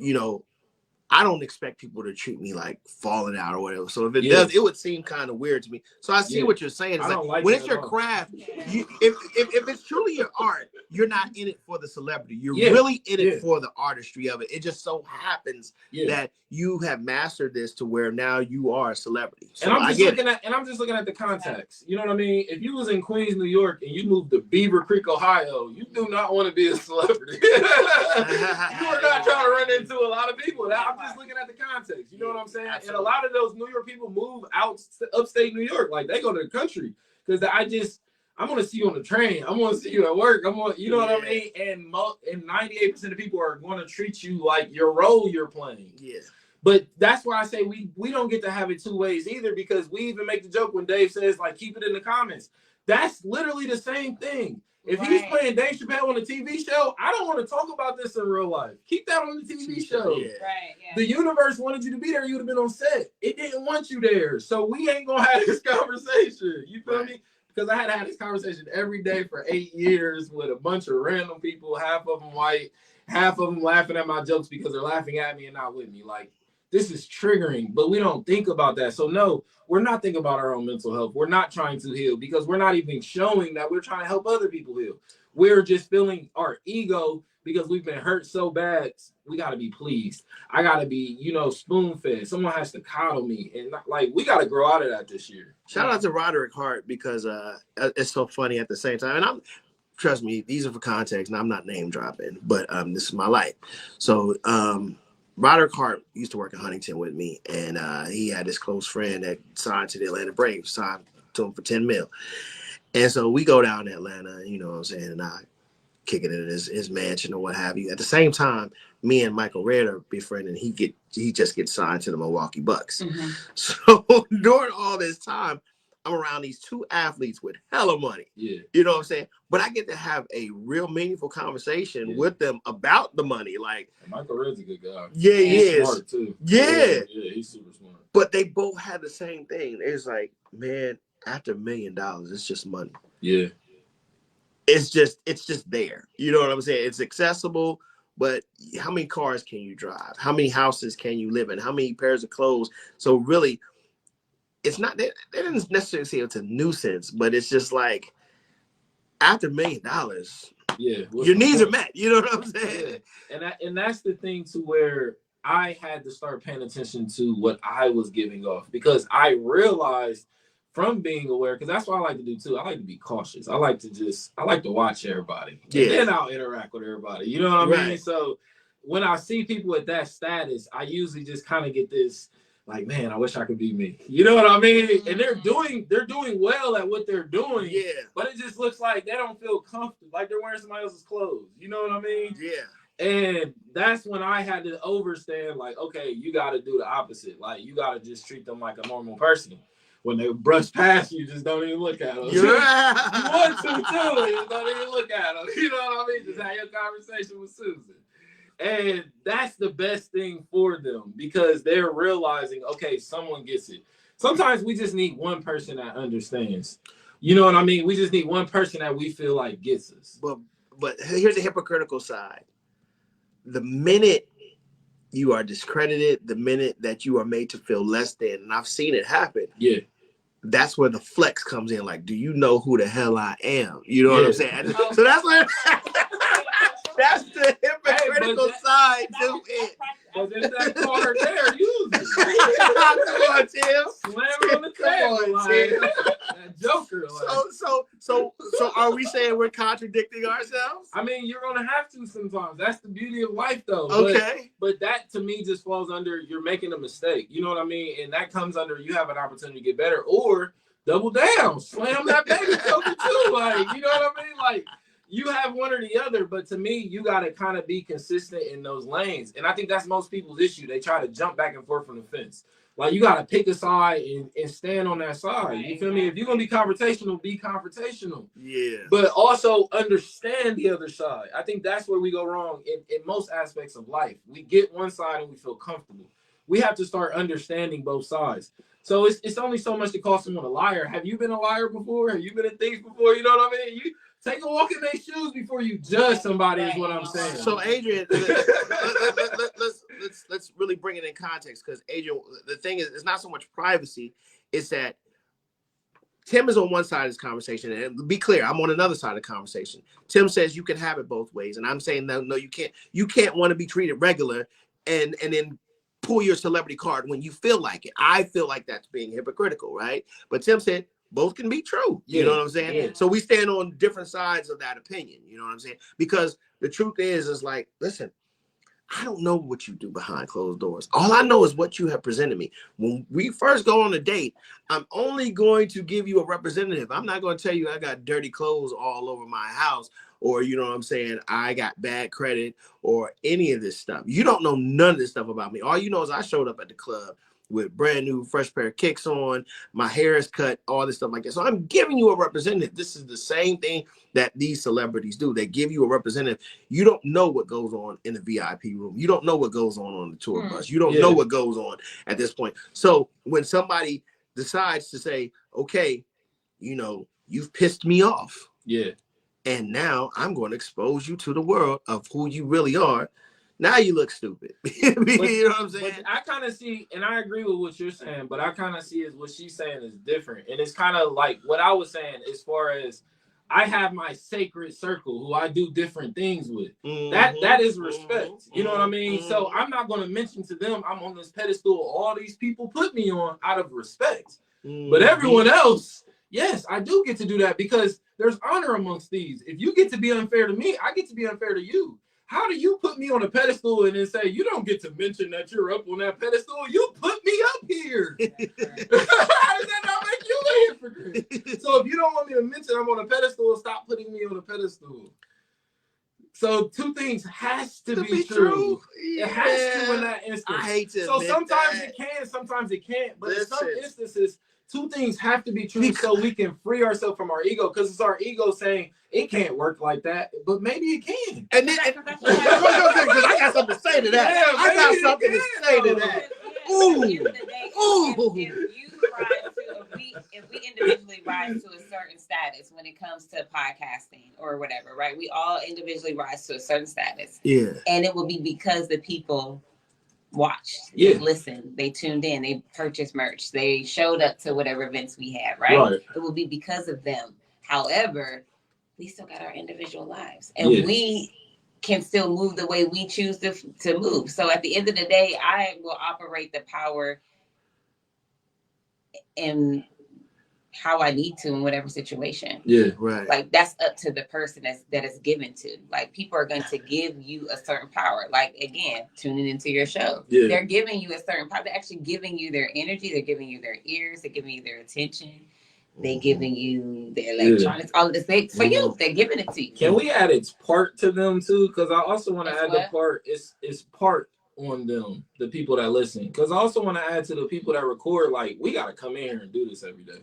I don't expect people to treat me like falling out or whatever. So if it does, it would seem kind of weird to me. So I see what you're saying. It's like when it's your craft, if it's truly your art, you're not in it for the celebrity. You're really in it for the artistry of it. It just so happens that you have mastered this to where now you are a celebrity. So I'm just looking at the context. You know what I mean? If you was in Queens, New York, and you moved to Beaver Creek, Ohio, you do not want to be a celebrity. You are not trying to run into a lot of people. I'm just looking at the context. You know what I'm saying? Absolutely. And a lot of those New York people move out upstate New York. Like, they go to the country because I want to see you on the train. I want to see you at work. You know what I mean? And 98% of people are going to treat you like your role you're playing. Yeah. But that's why I say we don't get to have it two ways either, because we even make the joke when Dave says, like, keep it in the comments. That's literally the same thing. If he's playing Dave Chappelle on a TV show, I don't want to talk about this in real life. Keep that on the TV show. Yeah. Right, yeah. The universe wanted you to be there. You would have been on set. It didn't want you there. So we ain't going to have this conversation. You feel me? Because I had to have this conversation every day for 8 years with a bunch of random people, half of them white, half of them laughing at my jokes because they're laughing at me and not with me. Like, this is triggering, but we don't think about that. So no, we're not thinking about our own mental health. We're not trying to heal because we're not even showing that we're trying to help other people heal. We're just feeling our ego because we've been hurt so bad. We got to be pleased. I got to be, spoon-fed. Someone has to coddle me. And like, we got to grow out of that this year. Shout out to Roderick Hart because it's so funny at the same time. And trust me, these are for context, and I'm not name dropping, but this is my life. So, Roderick Hart used to work in Huntington with me, and he had this close friend that signed to the Atlanta Braves, signed to him for $10 million. And so we go down to Atlanta, you know what I'm saying, and I kick it in his mansion or what have you. At the same time, me and Michael Red are befriending. He just gets signed to the Milwaukee Bucks. Mm-hmm. So during all this time, I'm around these two athletes with hella money. Yeah. You know what I'm saying? But I get to have a real meaningful conversation with them about the money. Like, and Michael Red's a good guy. Yeah, he is. Smart too. Yeah. Yeah, he's super smart. But they both had the same thing. It's like, man, after $1 million, it's just money. Yeah. It's just there. You know what I'm saying? It's accessible, but how many cars can you drive? How many houses can you live in? How many pairs of clothes? So really, it's not, they didn't necessarily say it's a nuisance, but it's just like, after $1 million, your needs are met. You know what I'm saying? Yeah. And that's the thing to where I had to start paying attention to what I was giving off, because I realized from being aware, because that's what I like to do too. I like to be cautious. I like to watch everybody. Yeah. And then I'll interact with everybody. You know what I mean? So when I see people at that status, I usually just kind of get this, like, man, I wish I could be me. You know what I mean? And they're doing well at what they're doing. Yeah. But it just looks like they don't feel comfortable, like they're wearing somebody else's clothes. You know what I mean? Yeah. And that's when I had to understand, like, okay, you got to do the opposite. Like, you got to just treat them like a normal person. When they brush past you, just don't even look at them. You want to, too. Just don't even look at them. You know what I mean? Just have your conversation with Susan. And that's the best thing for them, because they're realizing, okay, someone gets it. Sometimes we just need one person that understands. You know what I mean? We just need one person that we feel like gets us. But here's the hypocritical side. The minute you are discredited, the minute that you are made to feel less than, and I've seen it happen. Yeah. That's where the flex comes in. Like, do you know who the hell I am? You know what I'm saying? So that's where that's the hypocritical side to it. But there's that card there, use it. Come on, Tim. Slam on the table, like that Joker. Like. So are we saying we're contradicting ourselves? I mean, you're gonna have to sometimes. That's the beauty of life, though. Okay. But that to me just falls under you're making a mistake. You know what I mean? And that comes under you have an opportunity to get better, or double down, slam that baby Joker too. Like, you know what I mean? Like, you have one or the other, but to me, you got to kind of be consistent in those lanes. And I think that's most people's issue. They try to jump back and forth from the fence. Like, you got to pick a side and stand on that side. You feel me? If you're going to be confrontational, be confrontational. Yeah. But also understand the other side. I think that's where we go wrong in most aspects of life. We get one side and we feel comfortable. We have to start understanding both sides. So it's only so much to call someone a liar. Have you been a liar before? Have you been a thief before? You know what I mean? You take a walk in their shoes before you judge somebody is what I'm saying. So Adrian, let's really bring it in context, because Adrian, the thing is, it's not so much privacy, it's that Tim is on one side of this conversation, and be clear, I'm on another side of the conversation. Tim says you can have it both ways, and I'm saying no, you can't. You can't want to be treated regular and then pull your celebrity card when you feel like it. I feel like that's being hypocritical, right? But Tim said both can be true. You know what I'm saying? Yeah. So we stand on different sides of that opinion. You know what I'm saying? Because the truth is like, listen, I don't know what you do behind closed doors. All I know is what you have presented me. When we first go on a date, I'm only going to give you a representative. I'm not going to tell you I got dirty clothes all over my house, or, you know what I'm saying, I got bad credit or any of this stuff. You don't know none of this stuff about me. All you know is I showed up at the club with brand new fresh pair of kicks on, my hair is cut, all this stuff like that. So I'm giving you a representative. This is the same thing that these celebrities do. They give you a representative. You don't know what goes on in the VIP room. You don't know what goes on the tour bus. You don't know what goes on at this point. So when somebody decides to say, okay, you know, you've pissed me off. Yeah. And now I'm going to expose you to the world of who you really are. Now you look stupid. You know what I'm saying? But I kind of see, and I agree with what you're saying, but I kind of see is what she's saying is different. And it's kind of like what I was saying as far as I have my sacred circle who I do different things with. That is respect. You know what I mean? So I'm not going to mention to them I'm on this pedestal all these people put me on out of respect. But everyone else, yes, I do get to do that because there's honor amongst these. If you get to be unfair to me, I get to be unfair to you. How do you put me on a pedestal and then say you don't get to mention that you're up on that pedestal? You put me up here. How does that not make you a hypocrite? So if you don't want me to mention I'm on a pedestal, stop putting me on a pedestal. So two things has to be true. Yeah. It has to in that instance. I hate to so sometimes it can, sometimes it can't. But in some instances, two things have to be true so we can free ourselves from our ego, because it's our ego saying it can't work like that, but maybe it can. And then, because I got something to say to that. Yeah, I got something to say to that. If we individually rise to a certain status when it comes to podcasting or whatever, right? We all individually rise to a certain status. Yeah. And it will be because the people watched, they listened, they tuned in, they purchased merch, they showed up to whatever events we had, right? It will be because of them. However, we still got our individual lives, and we can still move the way we choose to move. So at the end of the day, I will operate the power in how I need to in whatever situation. Yeah, right. Like that's up to the person that is given to. Like people are going to give you a certain power. Like again, tuning into your show. Yeah. They're giving you a certain power. They're actually giving you their energy. They're giving you their ears. They're giving you their attention. They're giving you their electronics. All of this for you. They're giving it to you. Can we add its part to them too? Because I also want to add the part. It's part on them, the people that listen. Because I also want to add to the people that record. Like we got to come in here and do this every day.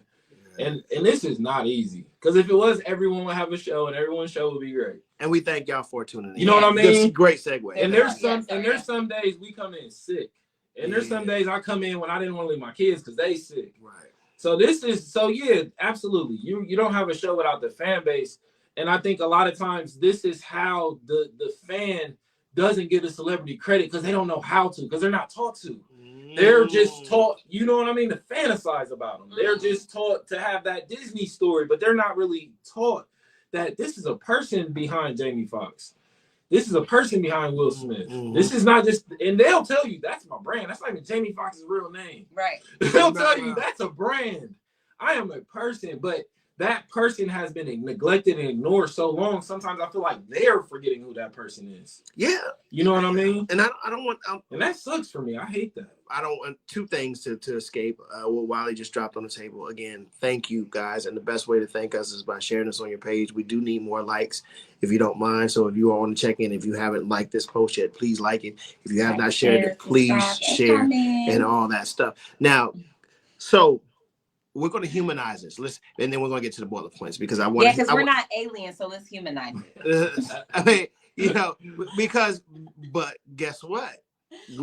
And this is not easy, because if it was, everyone would have a show and everyone's show would be great. And we thank y'all for tuning in. You know what I mean? Great segue. And there's some days we come in sick, and there's some days I come in when I didn't want to leave my kids because they sick. Right. So absolutely. You don't have a show without the fan base, and I think a lot of times this is how the fan doesn't get a celebrity credit, because they don't know how to, because they're not taught to. They're just taught, you know what I mean, to fantasize about them. They're just taught to have that Disney story, but they're not really taught that this is a person behind Jamie Foxx. This is a person behind Will Smith. This is not just, and they'll tell you that's my brand. That's not even Jamie Foxx's real name. Right. They'll tell you that's a brand. I am a person, but that person has been neglected and ignored so long. Sometimes I feel like they're forgetting who that person is. Yeah. You know what I mean? And I don't want... and that sucks for me. I hate that. I don't want two things to escape. What Walli just dropped on the table. Again, thank you guys. And the best way to thank us is by sharing this on your page. We do need more likes, if you don't mind. So if you all want to check in, if you haven't liked this post yet, please like it. If you have not shared it, please share and all that stuff. Now, so we're going to humanize this. And then we're going to get to the boiler points, because I want. Yeah, because we're not aliens, so let's humanize it. I mean, you know, but guess what?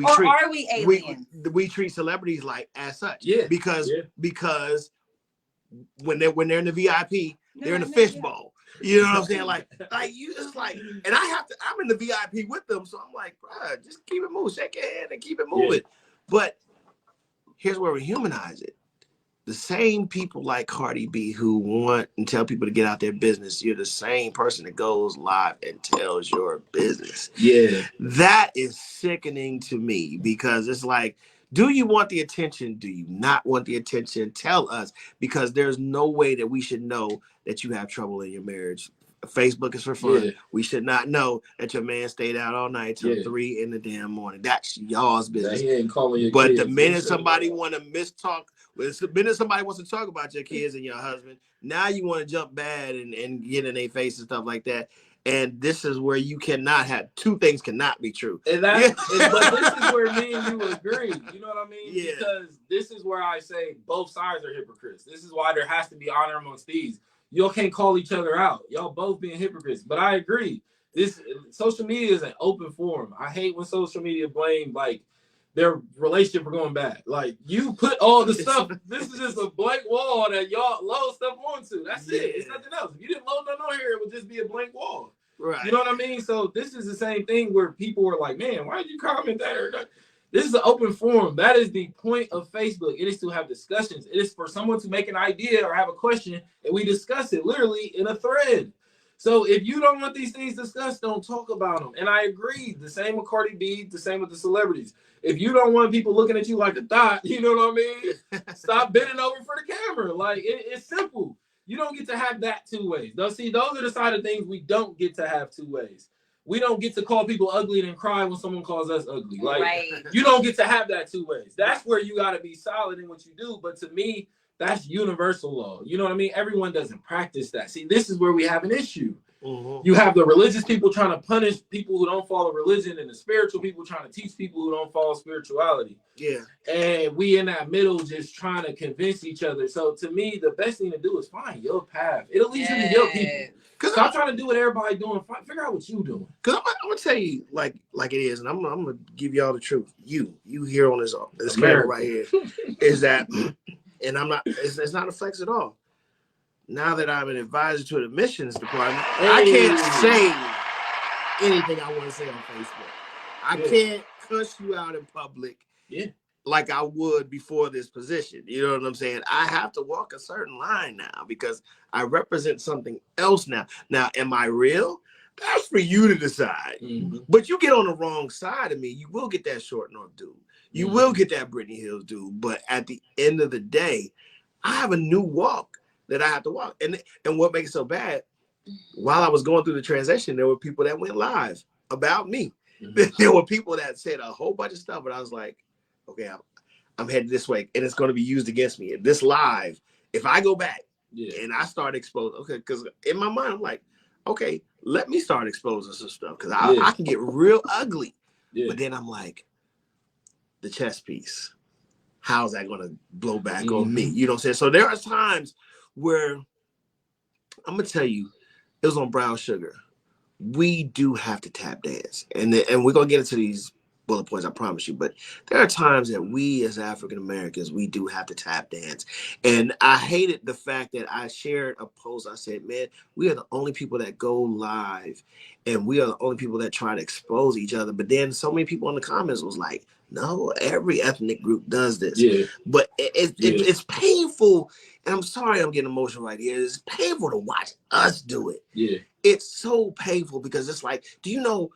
Are we aliens? We treat celebrities like as such. Yeah. Because when they're in the VIP, they're in the fishbowl. You know what I'm saying? Like you just like, and I'm in the VIP with them, so I'm like, bro, just keep it moving, shake your hand and keep it moving. Yeah. But here's where we humanize it. The same people like Cardi B who want and tell people to get out their business, you're the same person that goes live and tells your business. Yeah. That is sickening to me, because it's like, do you want the attention? Do you not want the attention? Tell us, because there's no way that we should know that you have trouble in your marriage Facebook is for fun. Yeah. We should not know that your man stayed out all night till 3 in the damn morning. That's y'all's business. He ain't calling your but kids. The minute somebody want to the minute somebody wants to talk about your kids and your husband, now you want to jump bad and get in their face and stuff like that. And this is where you cannot have two things cannot be true. But this is where me and you agree. You know what I mean? Yeah. Because this is where I say both sides are hypocrites. This is why there has to be honor amongst thieves. Y'all can't call each other out. Y'all both being hypocrites. But I agree. This social media is an open forum. I hate when social media blame like their relationship for going bad. Like you put all the stuff. This is just a blank wall that y'all load stuff onto. That's it. It's nothing else. If you didn't load nothing on here, it would just be a blank wall. Right. You know what I mean? So this is the same thing where people are like, man, why did you comment that? This is an open forum. That is the point of Facebook. It is to have discussions. It is for someone to make an idea or have a question, and we discuss it literally in a thread. So if you don't want these things discussed, don't talk about them. And I agree. The same with Cardi B, the same with the celebrities. If you don't want people looking at you like a thought, you know what I mean? Stop bending over for the camera. Like, it's simple. You don't get to have that two ways. Those are the side of things we don't get to have two ways. We don't get to call people ugly and then cry when someone calls us ugly. Like, you don't get to have that two ways. That's where you got to be solid in what you do. But to me, that's universal law. You know what I mean? Everyone doesn't practice that. See, this is where we have an issue. Mm-hmm. You have the religious people trying to punish people who don't follow religion, and the spiritual people trying to teach people who don't follow spirituality. Yeah. And we in that middle just trying to convince each other. So to me, the best thing to do is find your path. It'll lead you to your people. Stop trying to do what everybody doing. Figure out what you doing. Because I'm gonna tell you like it is, and I'm gonna give y'all the truth. You here on this camera right here is that, and I'm not. It's not a flex at all. Now that I'm an advisor to the admissions department, I can't say anything I want to say on Facebook. I can't cuss you out in public like I would before this position. You know what I'm saying? I have to walk a certain line now because I represent something else now. Now, am I real? That's for you to decide. Mm-hmm. But you get on the wrong side of me, you will get that Short North dude. You will get that Brittany Hills dude. But at the end of the day, I have a new walk that I have to walk. And what makes it so bad, while I was going through the transition, there were people that went live about me. Mm-hmm. There were people that said a whole bunch of stuff, but I was like, okay, I'm headed this way, and it's going to be used against me. This live, if I go back and I start exposing, okay, because in my mind, I'm like, okay, let me start exposing some stuff, because I can get real ugly. Yeah. But then I'm like, the chess piece, how's that going to blow back on me? You know what I'm saying? So there are times where, I'm going to tell you, it was on Brown Sugar. We do have to tap dance. And we're going to get into these bullet points, I promise you. But there are times that we as African Americans, we do have to tap dance. And I hated the fact that I shared a post. I said, man, we are the only people that go live. And we are the only people that try to expose each other. But then so many people in the comments was like, no, every ethnic group does this. Yeah. But it's painful. And I'm sorry I'm getting emotional right here. It's painful to watch us do it. Yeah. It's so painful because it's like, do you know,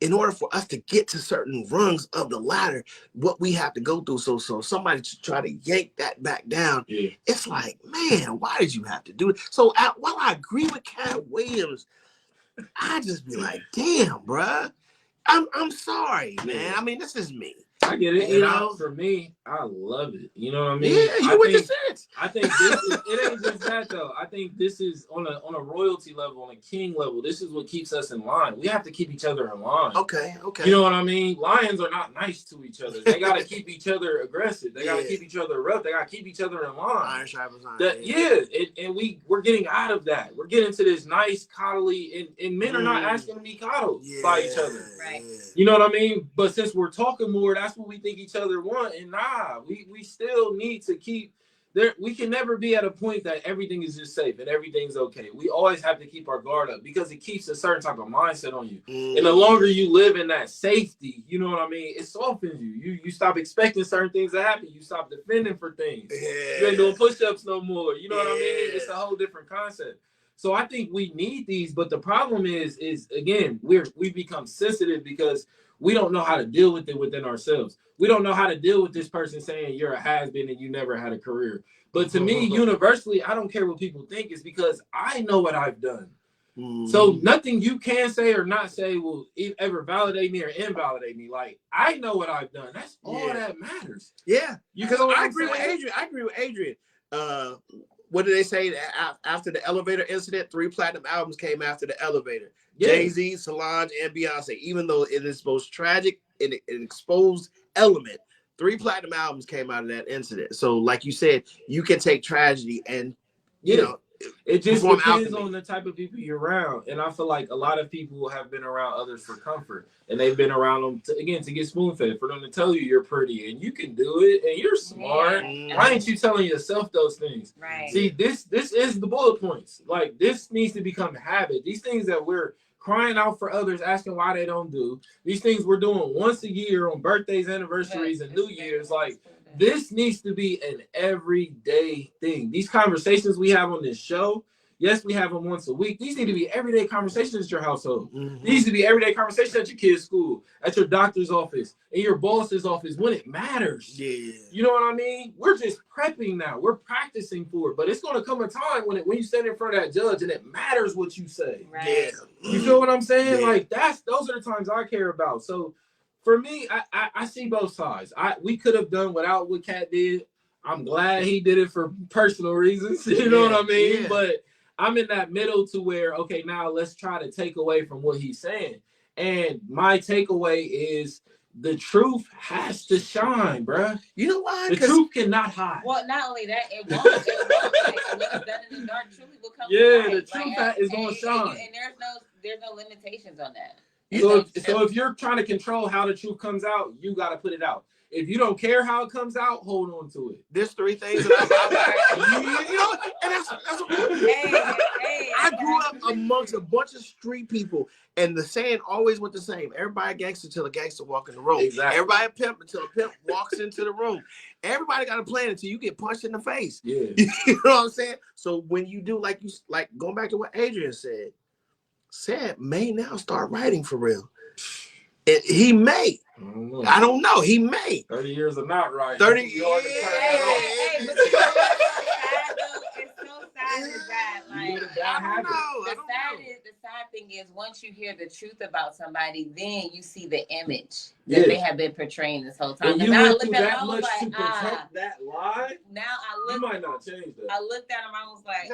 in order for us to get to certain rungs of the ladder, what we have to go through. So somebody to try to yank that back down. Yeah. It's like, man, why did you have to do it? So while I agree with Cat Williams, I just be like, damn, bruh. I'm sorry, man. I mean, this is me. I get it. You know, for me, I love it. You know what I mean? Yeah, you with the sense. I think this is, it ain't just that though. I think this is on a royalty level, on a king level. This is what keeps us in line. We have to keep each other in line. Okay. You know what I mean? Lions are not nice to each other. They gotta keep each other aggressive. They gotta keep each other rough. They gotta keep each other in line. Iron sharpens iron. And we're getting out of that. We're getting to this nice coddly, and men are not asking to be coddled by each other. Right. You know what I mean? But since we're talking more, that's what we think each other want. And we still need to keep there. We can never be at a point that everything is just safe and everything's okay. We always have to keep our guard up because it keeps a certain type of mindset on you. And the longer you live in that safety, you know what I mean? It softens you. You stop expecting certain things to happen. You stop defending for things. Yeah. You ain't doing push-ups no more. You know what I mean? It's a whole different concept. So I think we need these, but the problem is again, we become sensitive because we don't know how to deal with it within ourselves. We don't know how to deal with this person saying you're a has-been and you never had a career. But to me, universally, I don't care what people think. It's because I know what I've done. So nothing you can say or not say will ever validate me or invalidate me. Like, I know what I've done. That's all that matters. Yeah. Because I agree with Adrian. What did they say after the elevator incident? 3 platinum albums came after the elevator. Yeah. Jay-Z, Solange, and Beyonce. Even though it is the most tragic and exposed element, 3 platinum albums came out of that incident. So, like you said, you can take tragedy and, you know, it just depends on the type of people you're around. And I feel like a lot of people have been around others for comfort. And they've been around them, to get spoon-fed, for them to tell you you're pretty and you can do it and you're smart. Yeah. Why ain't you telling yourself those things? Right. See, this is the bullet points. Like, this needs to become a habit. These things that we're crying out for others, asking why they don't do. These things we're doing once a year on birthdays, anniversaries, and New Year's. Like, this needs to be an everyday thing. These conversations we have on this show, yes, we have them once a week. These need to be everyday conversations at your household. These need to be everyday conversations at your kid's school, at your doctor's office, in your boss's office when it matters. Yeah. You know what I mean? We're just prepping now. We're practicing for it. But it's going to come a time when you stand in front of that judge and it matters what you say. Right. Yeah. You feel what I'm saying? Yeah. Like, those are the times I care about. So, for me, I see both sides. We could have done without what Cat did. I'm glad he did it for personal reasons. You know what I mean? Yeah. But I'm in that middle to where, okay, now let's try to take away from what he's saying. And my takeaway is the truth has to shine, bruh. You know why? The truth cannot hide. Well, not only that, it won't. Like, what is done in the dark truly will come to light. The truth is going to shine. And there's no limitations on that. So if you're trying to control how the truth comes out, you got to put it out. If you don't care how it comes out, hold on to it. There's 3 things that you know, and that's what I grew up amongst a bunch of street people, and the saying always went the same. Everybody a gangster till a gangster walk in the room. Exactly. Everybody a pimp until a pimp walks into the room. Everybody got a plan until you get punched in the face. Yeah. You know what I'm saying? So when you do, like going back to what Adrian said may now start writing for real. He may. I don't know. He may. 30 years of not right. 30 years. Hey, but it's so sad is that, like, I don't know. The sad thing is, once you hear the truth about somebody, then you see the image that they have been portraying this whole time. And you went through that much to protect that lie? Now you might not change that. I looked at him, I was like,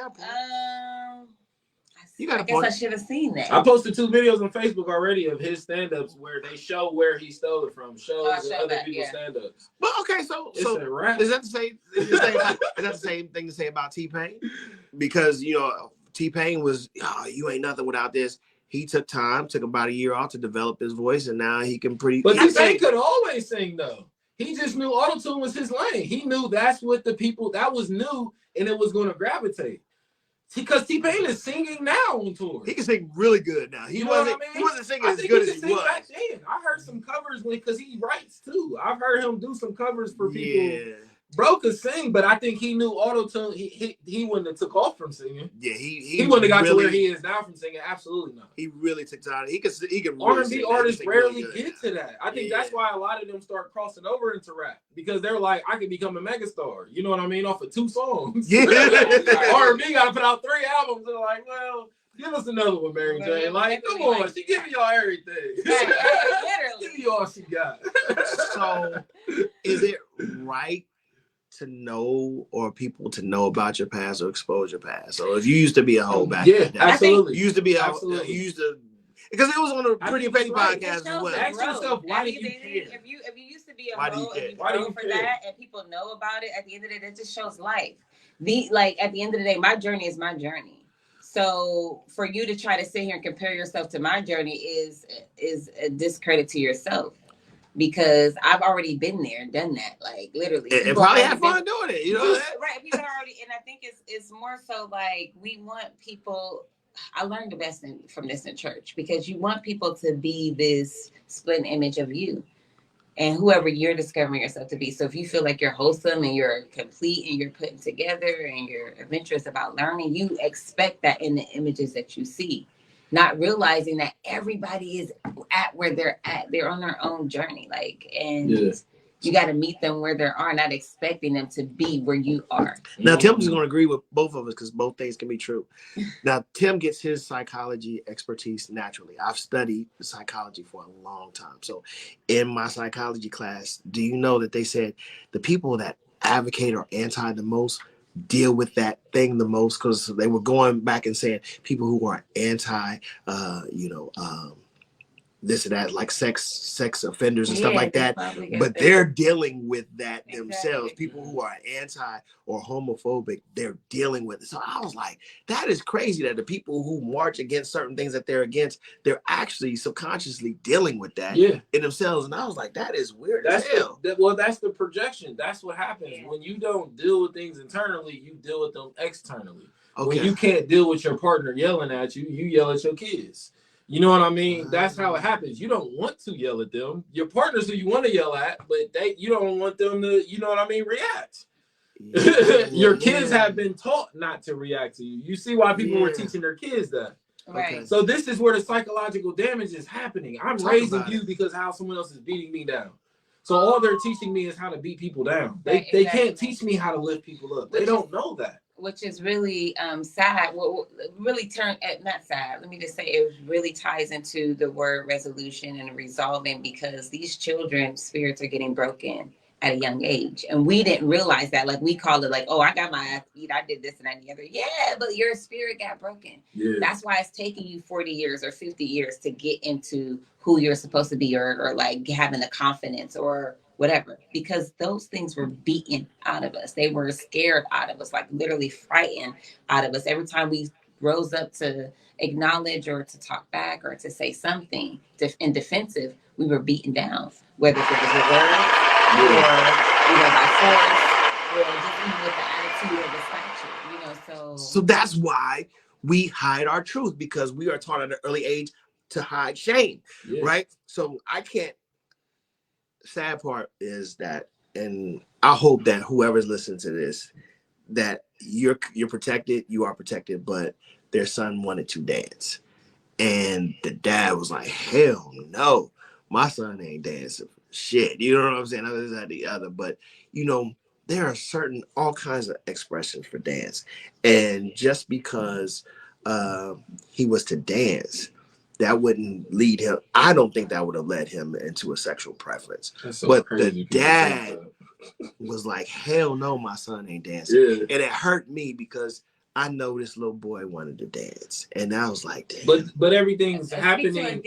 I guess I should have seen that. I posted 2 videos on Facebook already of his stand-ups where they show where he stole it from, shows other people's stand-ups. Well, okay, so is that the same thing to say about T-Pain? Because, you know, T-Pain was, you ain't nothing without this. He took about a year off to develop his voice, and now he can But T-Pain could always sing, though. He just knew auto-tune was his lane. He knew that's what that was new, and it was going to gravitate. Because T-Pain is singing now on tour. He can sing really good now. He wasn't singing as good as he was. Back then. I heard some covers because he writes too. I've heard him do some covers for people. Yeah. Bro could sing, but I think he knew auto-tune. He wouldn't have took off from singing. Yeah, he wouldn't have got to where he is now from singing. Absolutely not. He really took time. He could R&B artists rarely get to that. I think that's why a lot of them start crossing over into rap, because they're like, I could become a megastar. You know what I mean? Off of 2 songs. Yeah. R&B got to put out 3 albums. They're like, well, give us another one, Mary J. Like, come on, she giving y'all everything. Literally. Give you all she got. So, is it right to know, or people to know about your past or expose your past? So if you used to be a hoe back in the day, absolutely. You used to be because it was on a Pretty Petty podcast as well. Ask yourself, why do you care? If you used to be a hoe and you grow for that, and people know about it, at the end of the day, that just shows life. At the end of the day, my journey is my journey. So for you to try to sit here and compare yourself to my journey is a discredit to yourself. Because I've already been there and done that, like literally. And probably have fun doing it, you know. Right, people are already, and I think it's more so like we want people. I learned the best from this in church, because you want people to be this split image of you, and whoever you're discovering yourself to be. So if you feel like you're wholesome and you're complete and you're putting together and you're adventurous about learning, you expect that in the images that you see. Not realizing that everybody is at where they're at. They're on their own journey. You got to meet them where they are, not expecting them to be where you are. Now, Tim's going to agree with both of us because both things can be true. Now, Tim gets his psychology expertise naturally. I've studied psychology for a long time. So in my psychology class, do you know that they said the people that advocate or anti the most deal with that thing the most? Because they were going back and saying people who are anti, this and that, like sex offenders and stuff like that, but they're dealing with that themselves. People who are anti or homophobic, they're dealing with it. So I was like, that is crazy that the people who march against certain things that they're against, they're actually subconsciously dealing with that in themselves. And I was like, that is weird as hell. That's the projection. That's what happens when you don't deal with things internally, you deal with them externally. When you can't deal with your partner yelling at you, you yell at your kids. You know what I mean? That's how it happens. You don't want to yell at them. Your partners who you want to yell at, but you don't want them to, you know what I mean, react. Your kids have been taught not to react to you. You see why people were teaching their kids that. Right. So this is where the psychological damage is happening. I'm raising you because how someone else is beating me down. So all they're teaching me is how to beat people down. They can't teach me how to lift people up. They don't know that. Which is really sad. Well, really not sad. Let me just say it really ties into the word resolution and resolving, because these children's spirits are getting broken at a young age. And we didn't realize that. Like, we call it like, oh, I got my ass beat, I did this and that and the other. Yeah, but your spirit got broken. Yeah. That's why it's taking you 40 years or 50 years to get into who you're supposed to be, or like having the confidence or whatever, because those things were beaten out of us. They were scared out of us, like literally frightened out of us. Every time we rose up to acknowledge or to talk back or to say something in defensive, we were beaten down, whether it was with words or by force, or just even with the attitude or the stature, So that's why we hide our truth, because we are taught at an early age to hide shame, right? So I can't. Sad part is that, and I hope that whoever's listening to this, that you're protected, you are protected, but their son wanted to dance. And the dad was like, hell no, my son ain't dancing. Shit, you know what I'm saying? Other than the other. But, there are all kinds of expressions for dance. And just because he was to dance, that wouldn't lead him. I don't think that would have led him into a sexual preference. So but the dad was like, hell no, my son ain't dancing. Yeah. And it hurt me because I know this little boy wanted to dance. And I was like, damn. But everything's happening.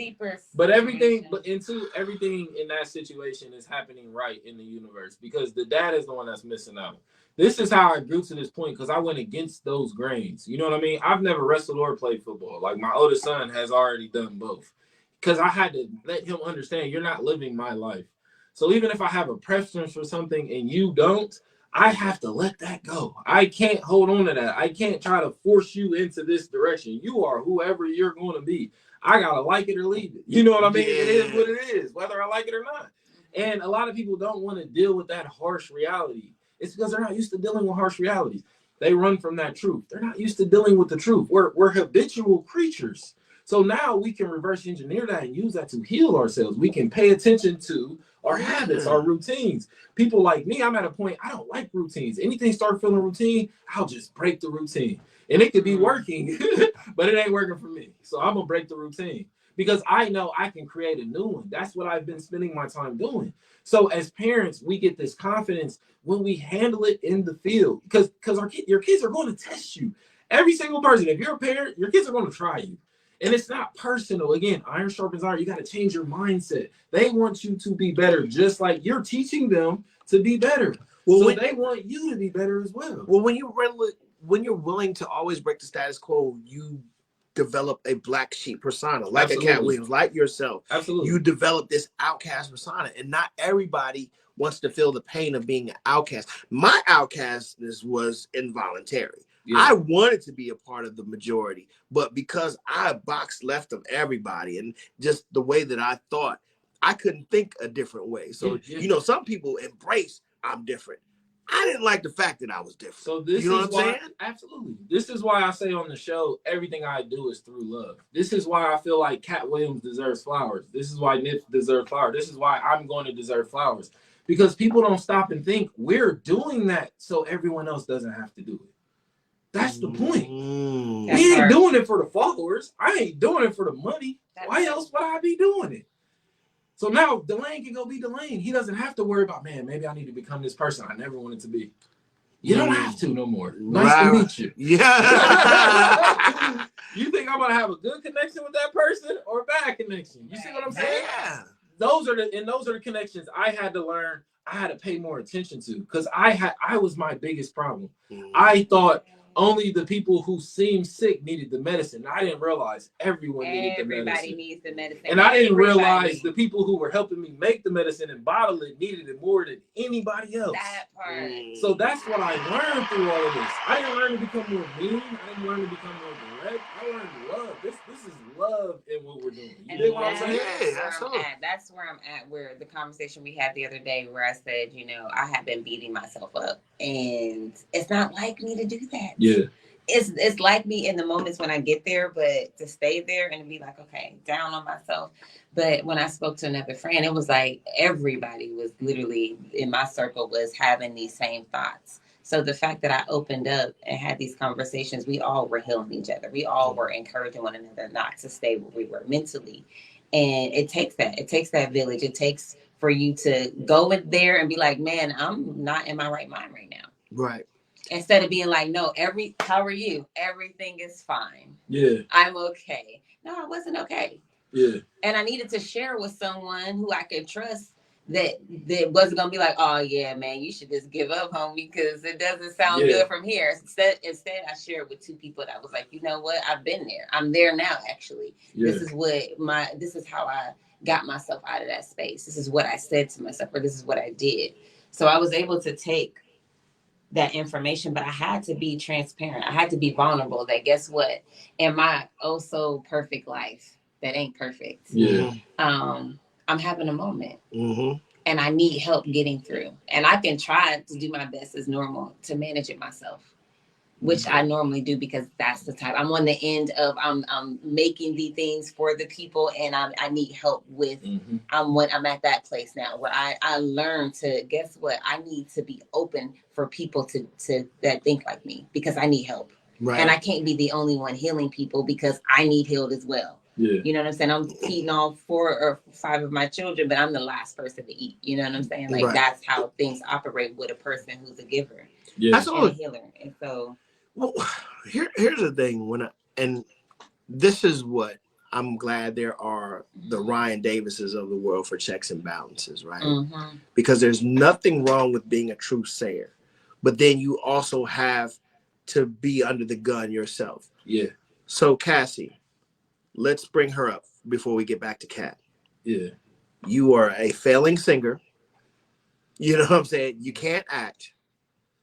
But everything in that situation is happening right in the universe, because the dad is the one that's missing out. This is how I grew to this point, because I went against those grains. You know what I mean? I've never wrestled or played football. Like, my oldest son has already done both, because I had to let him understand you're not living my life. So even if I have a preference for something and you don't, I have to let that go. I can't hold on to that. I can't try to force you into this direction. You are whoever you're going to be. I got to like it or leave it. You know what I mean? Yeah. It is what it is, whether I like it or not. And a lot of people don't want to deal with that harsh reality. It's because they're not used to dealing with harsh realities. They run from that truth. They're not used to dealing with the truth. We're habitual creatures. So now we can reverse engineer that and use that to heal ourselves. We can pay attention to our habits, our routines. People like me, I'm at a point, I don't like routines. Anything start feeling routine, I'll just break the routine. And it could be working, but it ain't working for me. So I'm going to break the routine, because I know I can create a new one. That's what I've been spending my time doing. So as parents, we get this confidence when we handle it in the field, because your kids are going to test you. Every single person, if you're a parent, your kids are going to try you. And it's not personal. Again, iron sharpens iron. You got to change your mindset. They want you to be better, just like you're teaching them to be better. Well, so they want you to be better as well. Well, when you're willing to always break the status quo, you develop a black sheep persona, like a Cat Williams, like yourself. Absolutely. You develop this outcast persona, and not everybody wants to feel the pain of being an outcast. My outcastness was involuntary. Yeah. I wanted to be a part of the majority, but because I boxed left of everybody and just the way that I thought, I couldn't think a different way. So, some people embrace I'm different. I didn't like the fact that I was different. So this is what I'm saying? Absolutely. This is why I say on the show, everything I do is through love. This is why I feel like Cat Williams deserves flowers. This is why Nip deserves flowers. This is why I'm going to deserve flowers. because people don't stop and think we're doing that so everyone else doesn't have to do it. That's the point. We ain't doing it for the followers. I ain't doing it for the money. Why else would I be doing it? So now Layne can go be Layne. He doesn't have to worry about, man, maybe I need to become this person I never wanted to be. You don't have to no more. Nice to meet you. Yeah. You think I'm gonna have a good connection with that person or a bad connection? You see what I'm saying? Yeah. Those are the connections I had to learn. I had to pay more attention to because I was my biggest problem. I thought only the people who seemed sick needed the medicine. I didn't realize everyone needed the medicine. Everybody needs the medicine. And I didn't realize the people who were helping me make the medicine and bottle it needed it more than anybody else. That part. So that's what I learned through all of this. I didn't learn to become more mean. I didn't learn to become more direct. I learned love. This is love in what we're doing. You know what I'm saying? That's where I'm at. Where the conversation we had the other day, where I said, I have been beating myself up, and it's not like me to do that. Yeah. It's like me in the moments when I get there, but to stay there and be like, okay, down on myself. But when I spoke to another friend, it was like everybody was literally in my circle was having these same thoughts. So the fact that I opened up and had these conversations, we all were healing each other. We all were encouraging one another not to stay where we were mentally. And it takes that. It takes that village. It takes for you to go in there and be like, man, I'm not in my right mind right now. Right. Instead of being like, no, how are you? Everything is fine. Yeah. I'm okay. No, I wasn't okay. Yeah. And I needed to share with someone who I could trust that wasn't going to be like, oh, yeah, man, you should just give up, homie, because it doesn't sound good from here. Instead, I shared with two people that I was like, you know what? I've been there. I'm there now, actually. Yeah. This is how I got myself out of that space. This is what I said to myself, or this is what I did. So I was able to take that information, but I had to be transparent. I had to be vulnerable that guess what? In my oh so perfect life, that ain't perfect. Yeah. I'm having a moment. Mm-hmm. And I need help getting through. And I can try to do my best as normal to manage it myself, which I normally do because that's the type. I'm on the end of I'm making the things for the people, and I need help with. I'm at that place now where I learned to guess what? I need to be open for people to that think like me because I need help. Right. And I can't be the only one healing people because I need healed as well. Yeah. You know what I'm saying? I'm feeding all 4 or 5 of my children, but I'm the last person to eat. You know what I'm saying? Like that's how things operate with a person who's a giver. Yeah. And a healer. And so well, here's the thing and this is what I'm glad there are the Ryan Davises of the world for checks and balances, right? Mm-hmm. Because there's nothing wrong with being a truth sayer, but then you also have to be under the gun yourself. Yeah. So Cassie, let's bring her up before we get back to Kat. Yeah. You are a failing singer. You know what I'm saying? You can't act.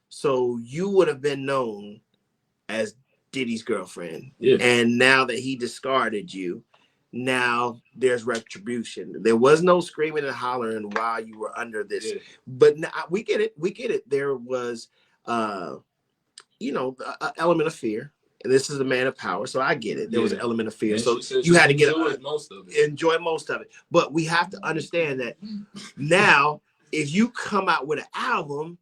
So you would have been known as Diddy's girlfriend. Yeah. And now that he discarded you, now there's retribution. There was no screaming and hollering while you were under this. Yeah. But now, we get it. We get it. There was, an element of fear. And this is a man of power, so I get it. There was an element of fear. And so you had to enjoy most of it. But we have to understand that now, if you come out with an album,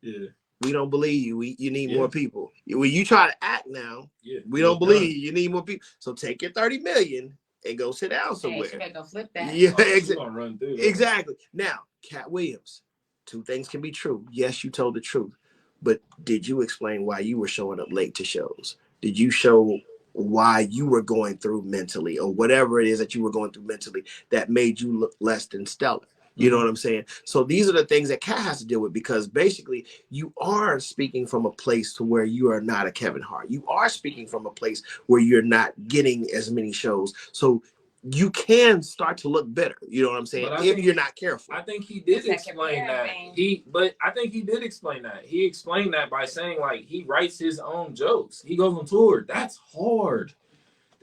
we don't believe you. You need more people. When you try to act now, we don't believe you. You need more people. So take your 30 million and go sit down somewhere. Hey, she gonna flip that. Yeah, run through that. Exactly. Now, Kat Williams, 2 things can be true. Yes, you told the truth. But did you explain why you were showing up late to shows? Did you show why you were going through mentally or whatever it is that you were going through mentally that made you look less than stellar? You know what I'm saying? So these are the things that Kat has to deal with because basically you are speaking from a place to where you are not a Kevin Hart. You are speaking from a place where you're not getting as many shows. So you can start to look better. You know what I'm saying? If you're not careful. I think he did explain that. I think he did explain that. He explained that by saying like he writes his own jokes. He goes on tour. That's hard.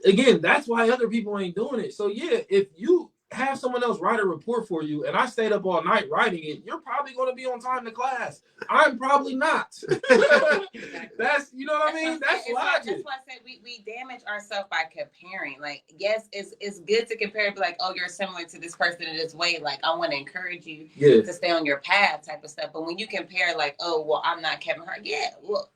Again, that's why other people ain't doing it. So yeah, if you have someone else write a report for you, and I stayed up all night writing it, you're probably going to be on time to class. I'm probably not. That's, you know what I mean? That's logic. That's why I said we damage ourselves by comparing. Like, yes, it's good to compare, but like, oh, you're similar to this person in this way. Like, I want to encourage you to stay on your path type of stuff. But when you compare, like, oh, well, I'm not Kevin Hart. Yeah, well,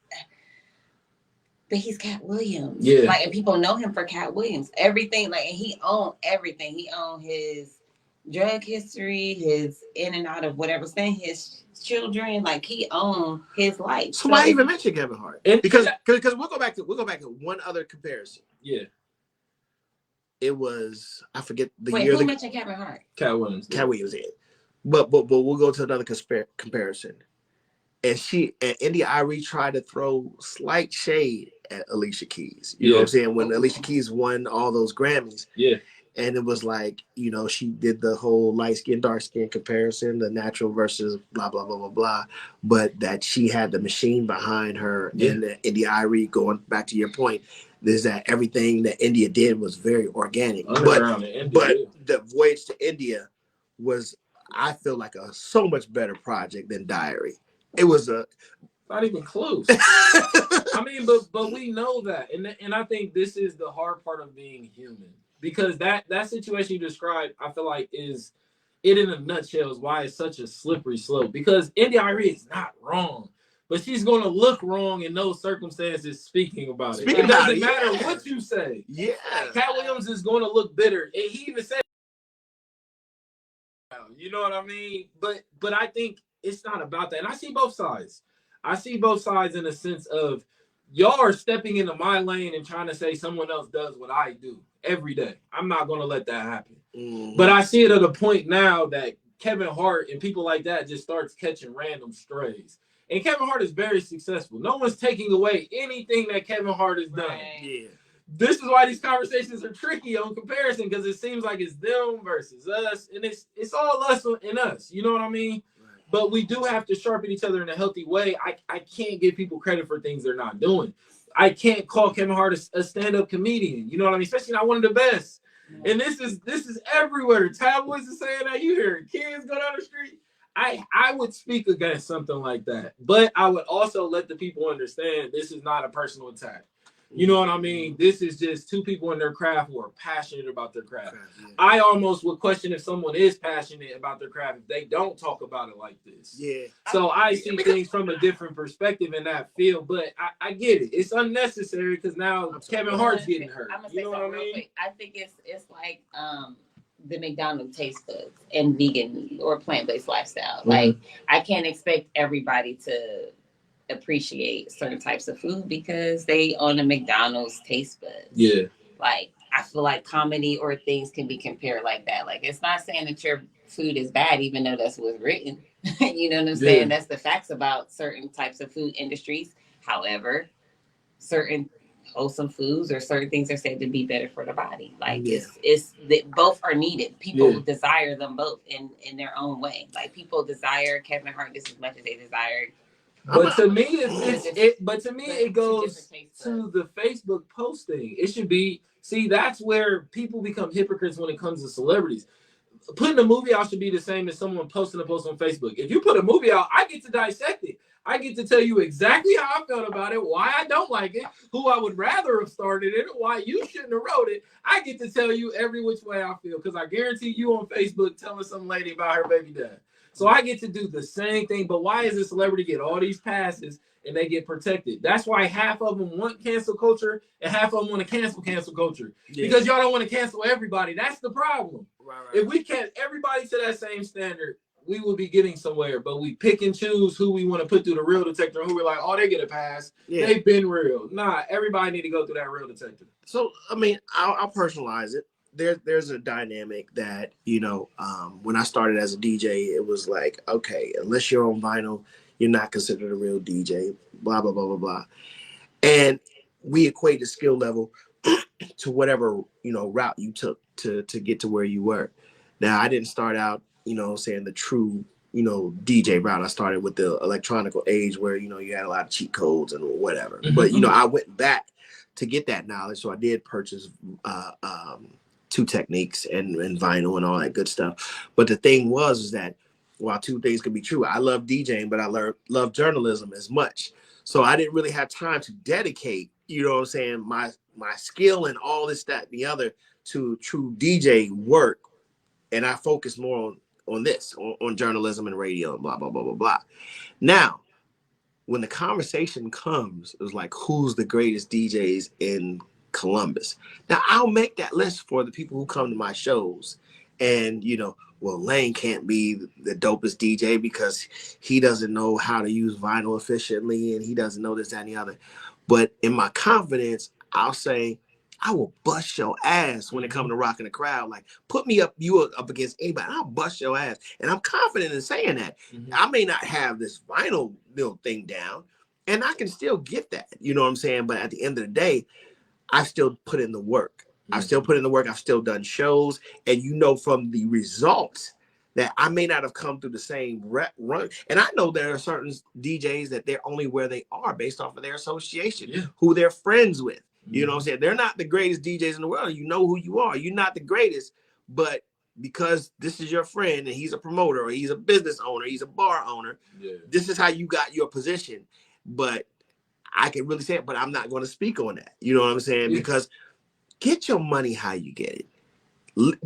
but he's Cat Williams. Yeah. Like, and people know him for Cat Williams. Everything, like, and he owned everything. He owned his drug history, his in and out of whatever thing, his children. Like, he owned his life. So why even mention Kevin Hart? Because we'll go back to one other comparison. Yeah. It was, I forget the year. Who mentioned Kevin Hart? Cat Williams. Cat Williams did. But we'll go to another comparison. And India Arie tried to throw slight shade at Alicia Keys. You know what I'm saying? When Alicia Keys won all those Grammys. Yeah. And it was like, you know, she did the whole light skin, dark skin comparison, the natural versus blah, blah, blah, blah, blah. But that she had the machine behind her. Yeah. And India Arie, going back to your point, is that everything that India did was very organic. But the Voyage to India was, I feel like, a so much better project than Diary. It was not even close. I mean, but we know that, and I think this is the hard part of being human, because that situation you described, I feel like is it in a nutshell is why it's such a slippery slope. Because India Arie is not wrong, but she's going to look wrong in those circumstances speaking about it. It doesn't matter what you say. Yeah, Cat Williams is going to look bitter, and he even said, you know what I mean? But I think it's not about that. And I see both sides. I see both sides in the sense of y'all are stepping into my lane and trying to say someone else does what I do every day. I'm not going to let that happen. Mm-hmm. But I see it at a point now that Kevin Hart and people like that just starts catching random strays. And Kevin Hart is very successful. No one's taking away anything that Kevin Hart has done. Right. Yeah. This is why these conversations are tricky on comparison, because it seems like it's them versus us, and it's all us and us. You know what I mean? But we do have to sharpen each other in a healthy way. I can't give people credit for things they're not doing. I can't call Kevin Hart a stand-up comedian. You know what I mean? Especially not one of the best. Yeah. And this is everywhere. Tabloids are saying that. You hear kids go down the street. I would speak against something like that. But I would also let the people understand this is not a personal attack. You know what I mean? This is just two people in their craft who are passionate about their craft. Yeah. I almost would question if someone is passionate about their craft if they don't talk about it like this. Yeah. So I see things from a different perspective in that field, but I get it. It's unnecessary because now Kevin Hart's getting hurt. I'm gonna say something real quick. I think it's like the McDonald's taste buds and vegan or plant-based lifestyle. Mm-hmm. Like, I can't expect everybody to appreciate certain types of food because they on the McDonald's taste buds. Yeah. Like, I feel like comedy or things can be compared like that. Like, it's not saying that your food is bad, even though that's what's written. You know what I'm saying? That's the facts about certain types of food industries. However, certain wholesome foods or certain things are said to be better for the body. Like, it's both are needed. People desire them both in their own way. Like, people desire Kevin Hart just as much as they desire. But to me, it goes to the Facebook posting. It should be, that's where people become hypocrites when it comes to celebrities. Putting a movie out should be the same as someone posting a post on Facebook. If you put a movie out, I get to dissect it. I get to tell you exactly how I felt about it, why I don't like it, who I would rather have started it, why you shouldn't have wrote it. I get to tell you every which way I feel, because I guarantee you on Facebook telling some lady about her baby dad. So I get to do the same thing, but why is a celebrity get all these passes and they get protected? That's why half of them want cancel culture and half of them want to cancel culture. Yeah. Because y'all don't want to cancel everybody. That's the problem. Right. If we kept everybody to that same standard, we would be getting somewhere. But we pick and choose who we want to put through the real detector and who we're like, oh, they get a pass. Yeah. They've been real. Nah, everybody need to go through that real detector. So, I mean, I'll personalize it. There's a dynamic that, you know, when I started as a DJ, it was like, okay, unless you're on vinyl, you're not considered a real DJ, blah, blah, blah, blah, blah. And we equate the skill level to whatever, you know, route you took to get to where you were. Now, I didn't start out, you know, saying the true, you know, DJ route. I started with the electronical age where, you know, you had a lot of cheat codes and whatever. Mm-hmm. But, you know, I went back to get that knowledge. So I did purchase two techniques and vinyl and all that good stuff. But the thing was is that while two things could be true, I love DJing, but I love journalism as much. So I didn't really have time to dedicate, you know what I'm saying, my skill and all this, that, and the other to true DJ work. And I focused more on this, on journalism and radio and blah, blah, blah, blah, blah. Now, when the conversation comes, it was like, who's the greatest DJs in Columbus? Now, I'll make that list for the people who come to my shows. And, you know, well, Layne can't be the dopest DJ because he doesn't know how to use vinyl efficiently and he doesn't know this, that, and the other. But in my confidence, I'll say, I will bust your ass when it comes to rocking the crowd. Like, put me up, you up against anybody, I'll bust your ass. And I'm confident in saying that. I may not have this vinyl thing down, and I can still get that. You know what I'm saying? But at the end of the day, I still put in the work. I've still put in the work. I've still done shows. And you know from the results that I may not have come through the same run. And I know there are certain DJs that they're only where they are based off of their association, who they're friends with. You know what I'm saying? They're not the greatest DJs in the world. You know who you are. You're not the greatest, but because this is your friend and he's a promoter or he's a business owner, he's a bar owner, this is how you got your position. But I can really say it, but I'm not going to speak on that. You know what I'm saying? Because get your money how you get it.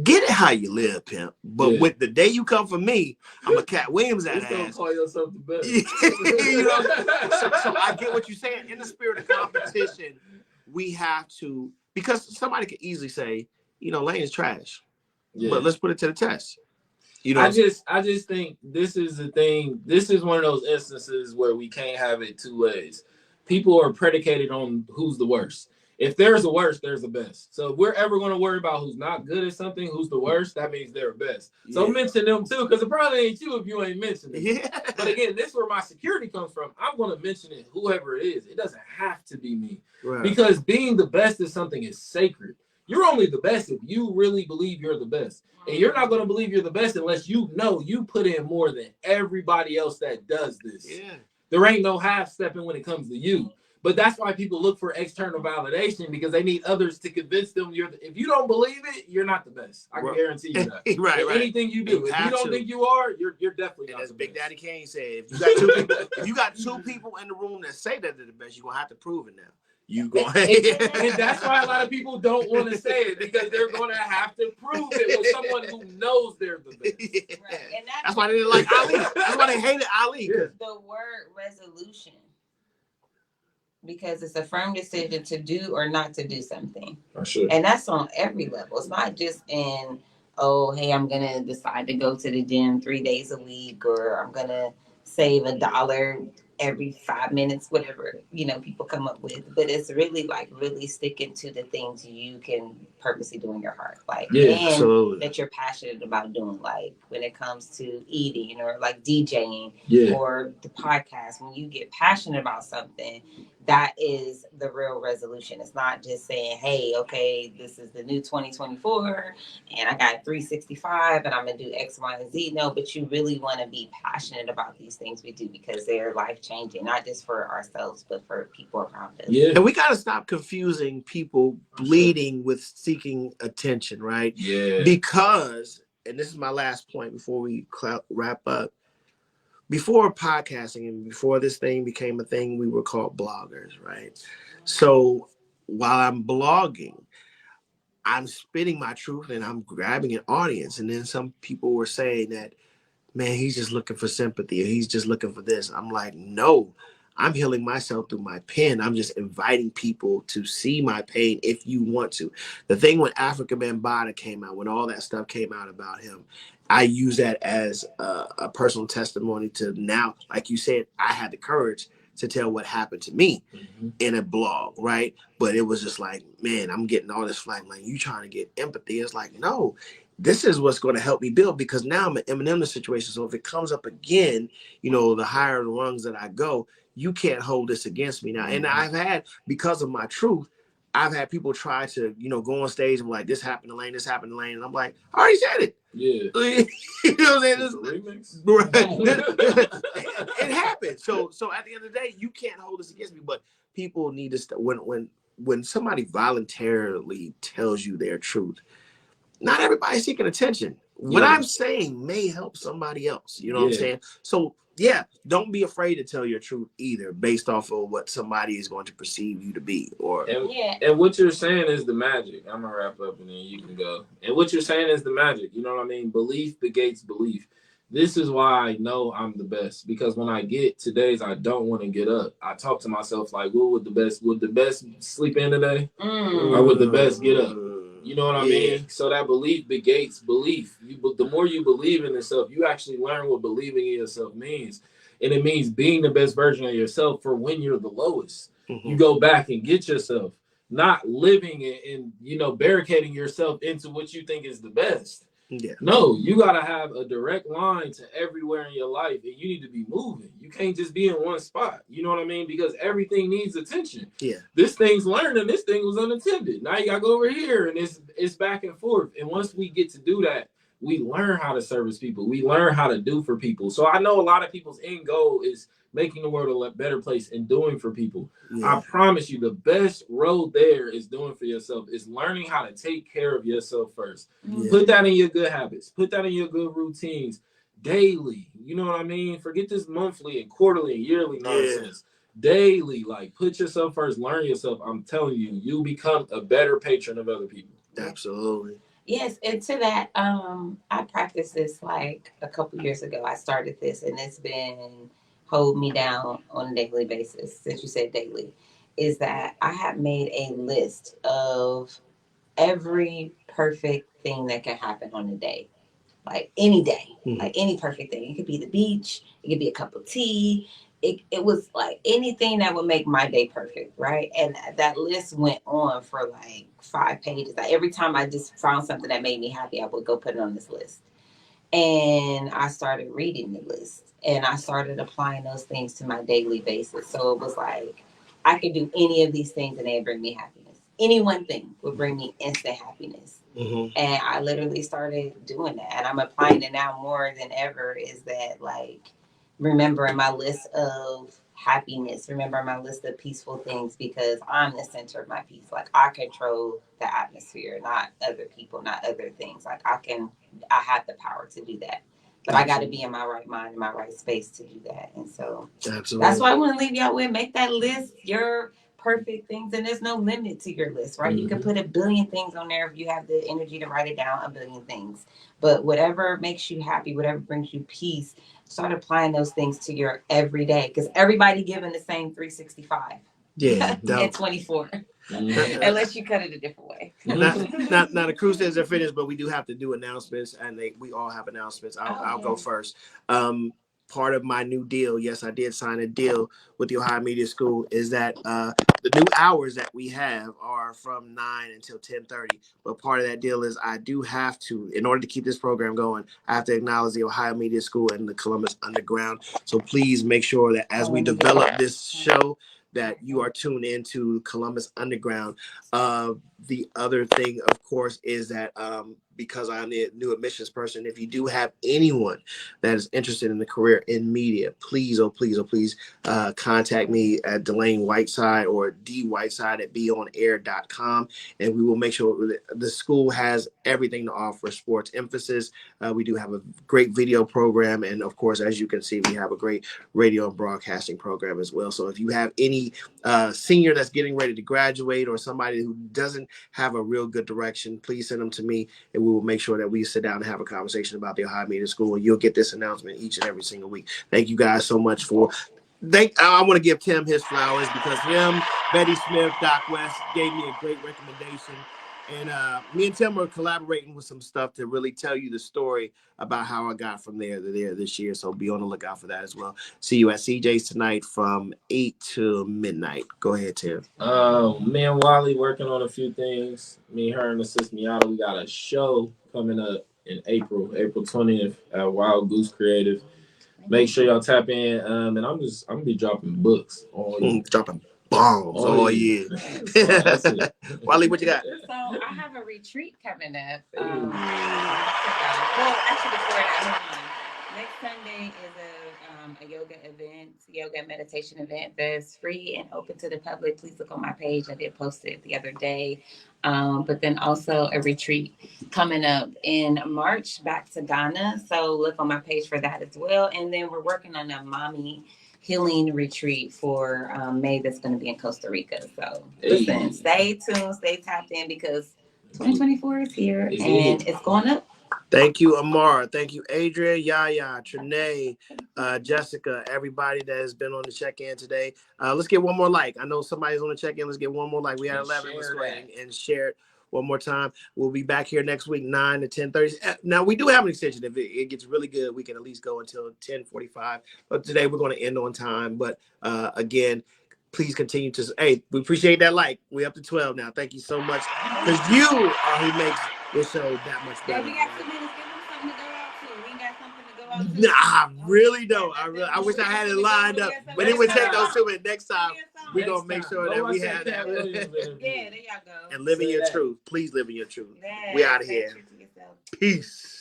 Get it how you live, pimp. But with the day you come for me, I'm a Cat Williams that ass. Don't call yourself the best. You know, so I get what you're saying. In the spirit of competition, we have to, because somebody could easily say, you know, Layne is trash. But let's put it to the test. You know, I just think this is the thing. This is one of those instances where we can't have it two ways. People are predicated on who's the worst. If there's a worst, there's a best. So if we're ever going to worry about who's not good at something, who's the worst, that means they're best. So mention them too, because it probably ain't you if you ain't mentioning it. But again, this is where my security comes from. I'm going to mention it, whoever it is. It doesn't have to be me. Right. Because being the best is something is sacred. You're only the best if you really believe you're the best. And you're not going to believe you're the best unless you know you put in more than everybody else that does this. There ain't no half-stepping when it comes to you. But that's why people look for external validation, because they need others to convince them if you don't believe it, you're not the best. I can guarantee you that. Right. Anything you do, if you don't think you are, you're definitely not. As the Big best. Daddy Kane said, if you got two people in the room that say that they're the best, you're gonna have to prove it now. And that's why a lot of people don't want to say it, because they're going to have to prove it with someone who knows they're the best. Right. And that's why they didn't like Ali. That's why they hated Ali. The word resolution. Because it's a firm decision to do or not to do something. Sure. And that's on every level. It's not just in, oh, hey, I'm going to decide to go to the gym 3 days a week, or I'm going to save $1 every 5 minutes, whatever, you know, people come up with. But it's really like really sticking to the things you can purposely do in your heart. Like, and that you're passionate about doing, like when it comes to eating or like DJing or the podcast. When you get passionate about something, that is the real resolution. It's not just saying, hey, okay, this is the new 2024 and I got 365 and I'm going to do X, Y, and Z. No, but you really want to be passionate about these things we do because they're life-changing, not just for ourselves, but for people around us. Yeah. And we got to stop confusing people bleeding with seeking attention, right? Yeah. Because, and this is my last point before we wrap up, before podcasting and before this thing became a thing, we were called bloggers, right? So while I'm blogging, I'm spitting my truth and I'm grabbing an audience. And then some people were saying that, man, he's just looking for sympathy or he's just looking for this. I'm like, no, I'm healing myself through my pen. I'm just inviting people to see my pain if you want to. The thing when Africa Bambaataa came out, when all that stuff came out about him, I use that as a personal testimony to now, like you said, I had the courage to tell what happened to me in a blog, right? But it was just like, man, I'm getting all this flack. Like, you trying to get empathy. It's like, no, this is what's going to help me build, because now I'm in the situation. So if it comes up again, you know, the higher the rungs that I go, you can't hold this against me now. And I've had, because of my truth, I've had people try to, you know, go on stage and be like, this happened to Layne, this happened to Layne. And I'm like, I already said it. Yeah. You know what I'm saying? Remix. It happened. So at the end of the day, you can't hold this against me. But people need to when somebody voluntarily tells you their truth, not everybody's seeking attention. What I'm saying may help somebody else. You know what I'm saying? So yeah, don't be afraid to tell your truth either, based off of what somebody is going to perceive you to be. And what you're saying is the magic. I'm gonna wrap up and then you can go. And what you're saying is the magic. You know what I mean? Belief begets belief. This is why I know I'm the best, because when I get to days I don't want to get up, I talk to myself like, "Well, would the best sleep in today, or would the best get up?" You know what I mean? So that belief begets belief. The more you believe in yourself, you actually learn what believing in yourself means, and it means being the best version of yourself for when you're the lowest. You go back and get yourself, not living and barricading yourself into what you think is the best. Yeah. No, you gotta have a direct line to everywhere in your life, and you need to be moving. You can't just be in one spot. You know what I mean? Because everything needs attention. Yeah. This thing's learned, and this thing was unattended. Now you gotta go over here, and it's back and forth. And once we get to do that, we learn how to service people. We learn how to do for people. So I know a lot of people's end goal is making the world a better place and doing for people. Yeah. I promise you, the best road there is doing for yourself, is learning how to take care of yourself first. Yeah. Put that in your good habits. Put that in your good routines daily. You know what I mean? Forget this monthly and quarterly and yearly nonsense. Yeah. Daily, like, put yourself first, learn yourself. I'm telling you, you become a better patron of other people. Absolutely. Yes, and to that, I practiced this like a couple years ago. I started this, and it's been hold me down on a daily basis. Since you said daily, is that I have made a list of every perfect thing that can happen on a day, like any day, like any perfect thing. It could be the beach, it could be a cup of tea. It was like anything that would make my day perfect, right? And that list went on for like 5 pages. Like every time I just found something that made me happy, I would go put it on this list. And I started reading the list, and I started applying those things to my daily basis. So it was like I could do any of these things and they bring me happiness. Any one thing would bring me instant happiness. And I literally started doing that, and I'm applying it now more than ever. Is that like remembering my list of happiness, remember my list of peaceful things, because I'm the center of my peace. Like I control the atmosphere, not other people, not other things. Like I have the power to do that. But I got to be in my right mind, in my right space to do that. And so that's why I want to leave y'all with, make that list your perfect things. And there's no limit to your list, right? You can put a billion things on there if you have the energy to write it down, a billion things. But whatever makes you happy, whatever brings you peace, start applying those things to your everyday. Because everybody given the same 365. Yeah. And 24. Unless you cut it a different way. Now the cruise days are finished, but we do have to do announcements, and we all have announcements. I'll go first. Part of my new deal, yes, I did sign a deal with the Ohio Media School, is that the new hours that we have are from 9 until 10:30. But part of that deal is I do have to, in order to keep this program going, I have to acknowledge the Ohio Media School and the Columbus Underground. So please make sure that as we develop this show, that you are tuned into Columbus Underground. The other thing, of course, is that because I'm the new admissions person, if you do have anyone that is interested in the career in media, please, oh please, oh please, contact me at Layne Whiteside or dwiteside at beonair.com, and we will make sure the school has everything to offer. Sports emphasis. We do have a great video program, and of course, as you can see, we have a great radio and broadcasting program as well. So if you have any senior that's getting ready to graduate, or somebody who doesn't have a real good direction, please send them to me, and we will make sure that we sit down and have a conversation about the Ohio Media School. And you'll get this announcement each and every single week. Thank you guys so much for. I want to give Tim his flowers, because him, Betty Smith, Doc West gave me a great recommendation. And me and Tim are collaborating with some stuff to really tell you the story about how I got from there to there this year. So be on the lookout for that as well. See you at CJ's tonight from 8 to midnight. Go ahead, Tim. Me and Walli working on a few things. Me, her, and Assist Miata. We got a show coming up in April 20th at Wild Goose Creative. Make sure y'all tap in. And I'm gonna be dropping books all year. Dropping bombs all year. Walli, what you got? So I have a retreat coming up. Well, actually before that, hold on. Next Sunday is a a yoga meditation event that's free and open to the public. Please look on my page. I did post it the other day. But then also a retreat coming up in March back to Ghana. So look on my page for that as well. And then we're working on a mommy healing retreat for May that's going to be in Costa Rica. So listen, stay tuned, stay tapped in because 2024 is here and it's going up. Thank you, Amar. Thank you, Adrian, Yaya, Trinae, Jessica, everybody that has been on the check-in today. Let's get one more like. I know somebody's on the check-in. Let's get one more like. We had 11. Let's go ahead and share it one more time. We'll be back here next week, 9 to 10:30. Now, we do have an extension. If it gets really good, we can at least go until 10:45. But today, we're going to end on time. But again, please continue to. Hey, we appreciate that like. We're up to 12 now. Thank you so much. Because you are who makes this show that much better. Yeah, we got 2 minutes. Give them something to go out to. We got something to go out to. Nah, I really don't. I wish I had it lined up. But it would take those 2 minutes. Next time, we're going to make sure that we have that. Yeah, there y'all go. And live in your truth. Please live in your truth. We out of here. Peace.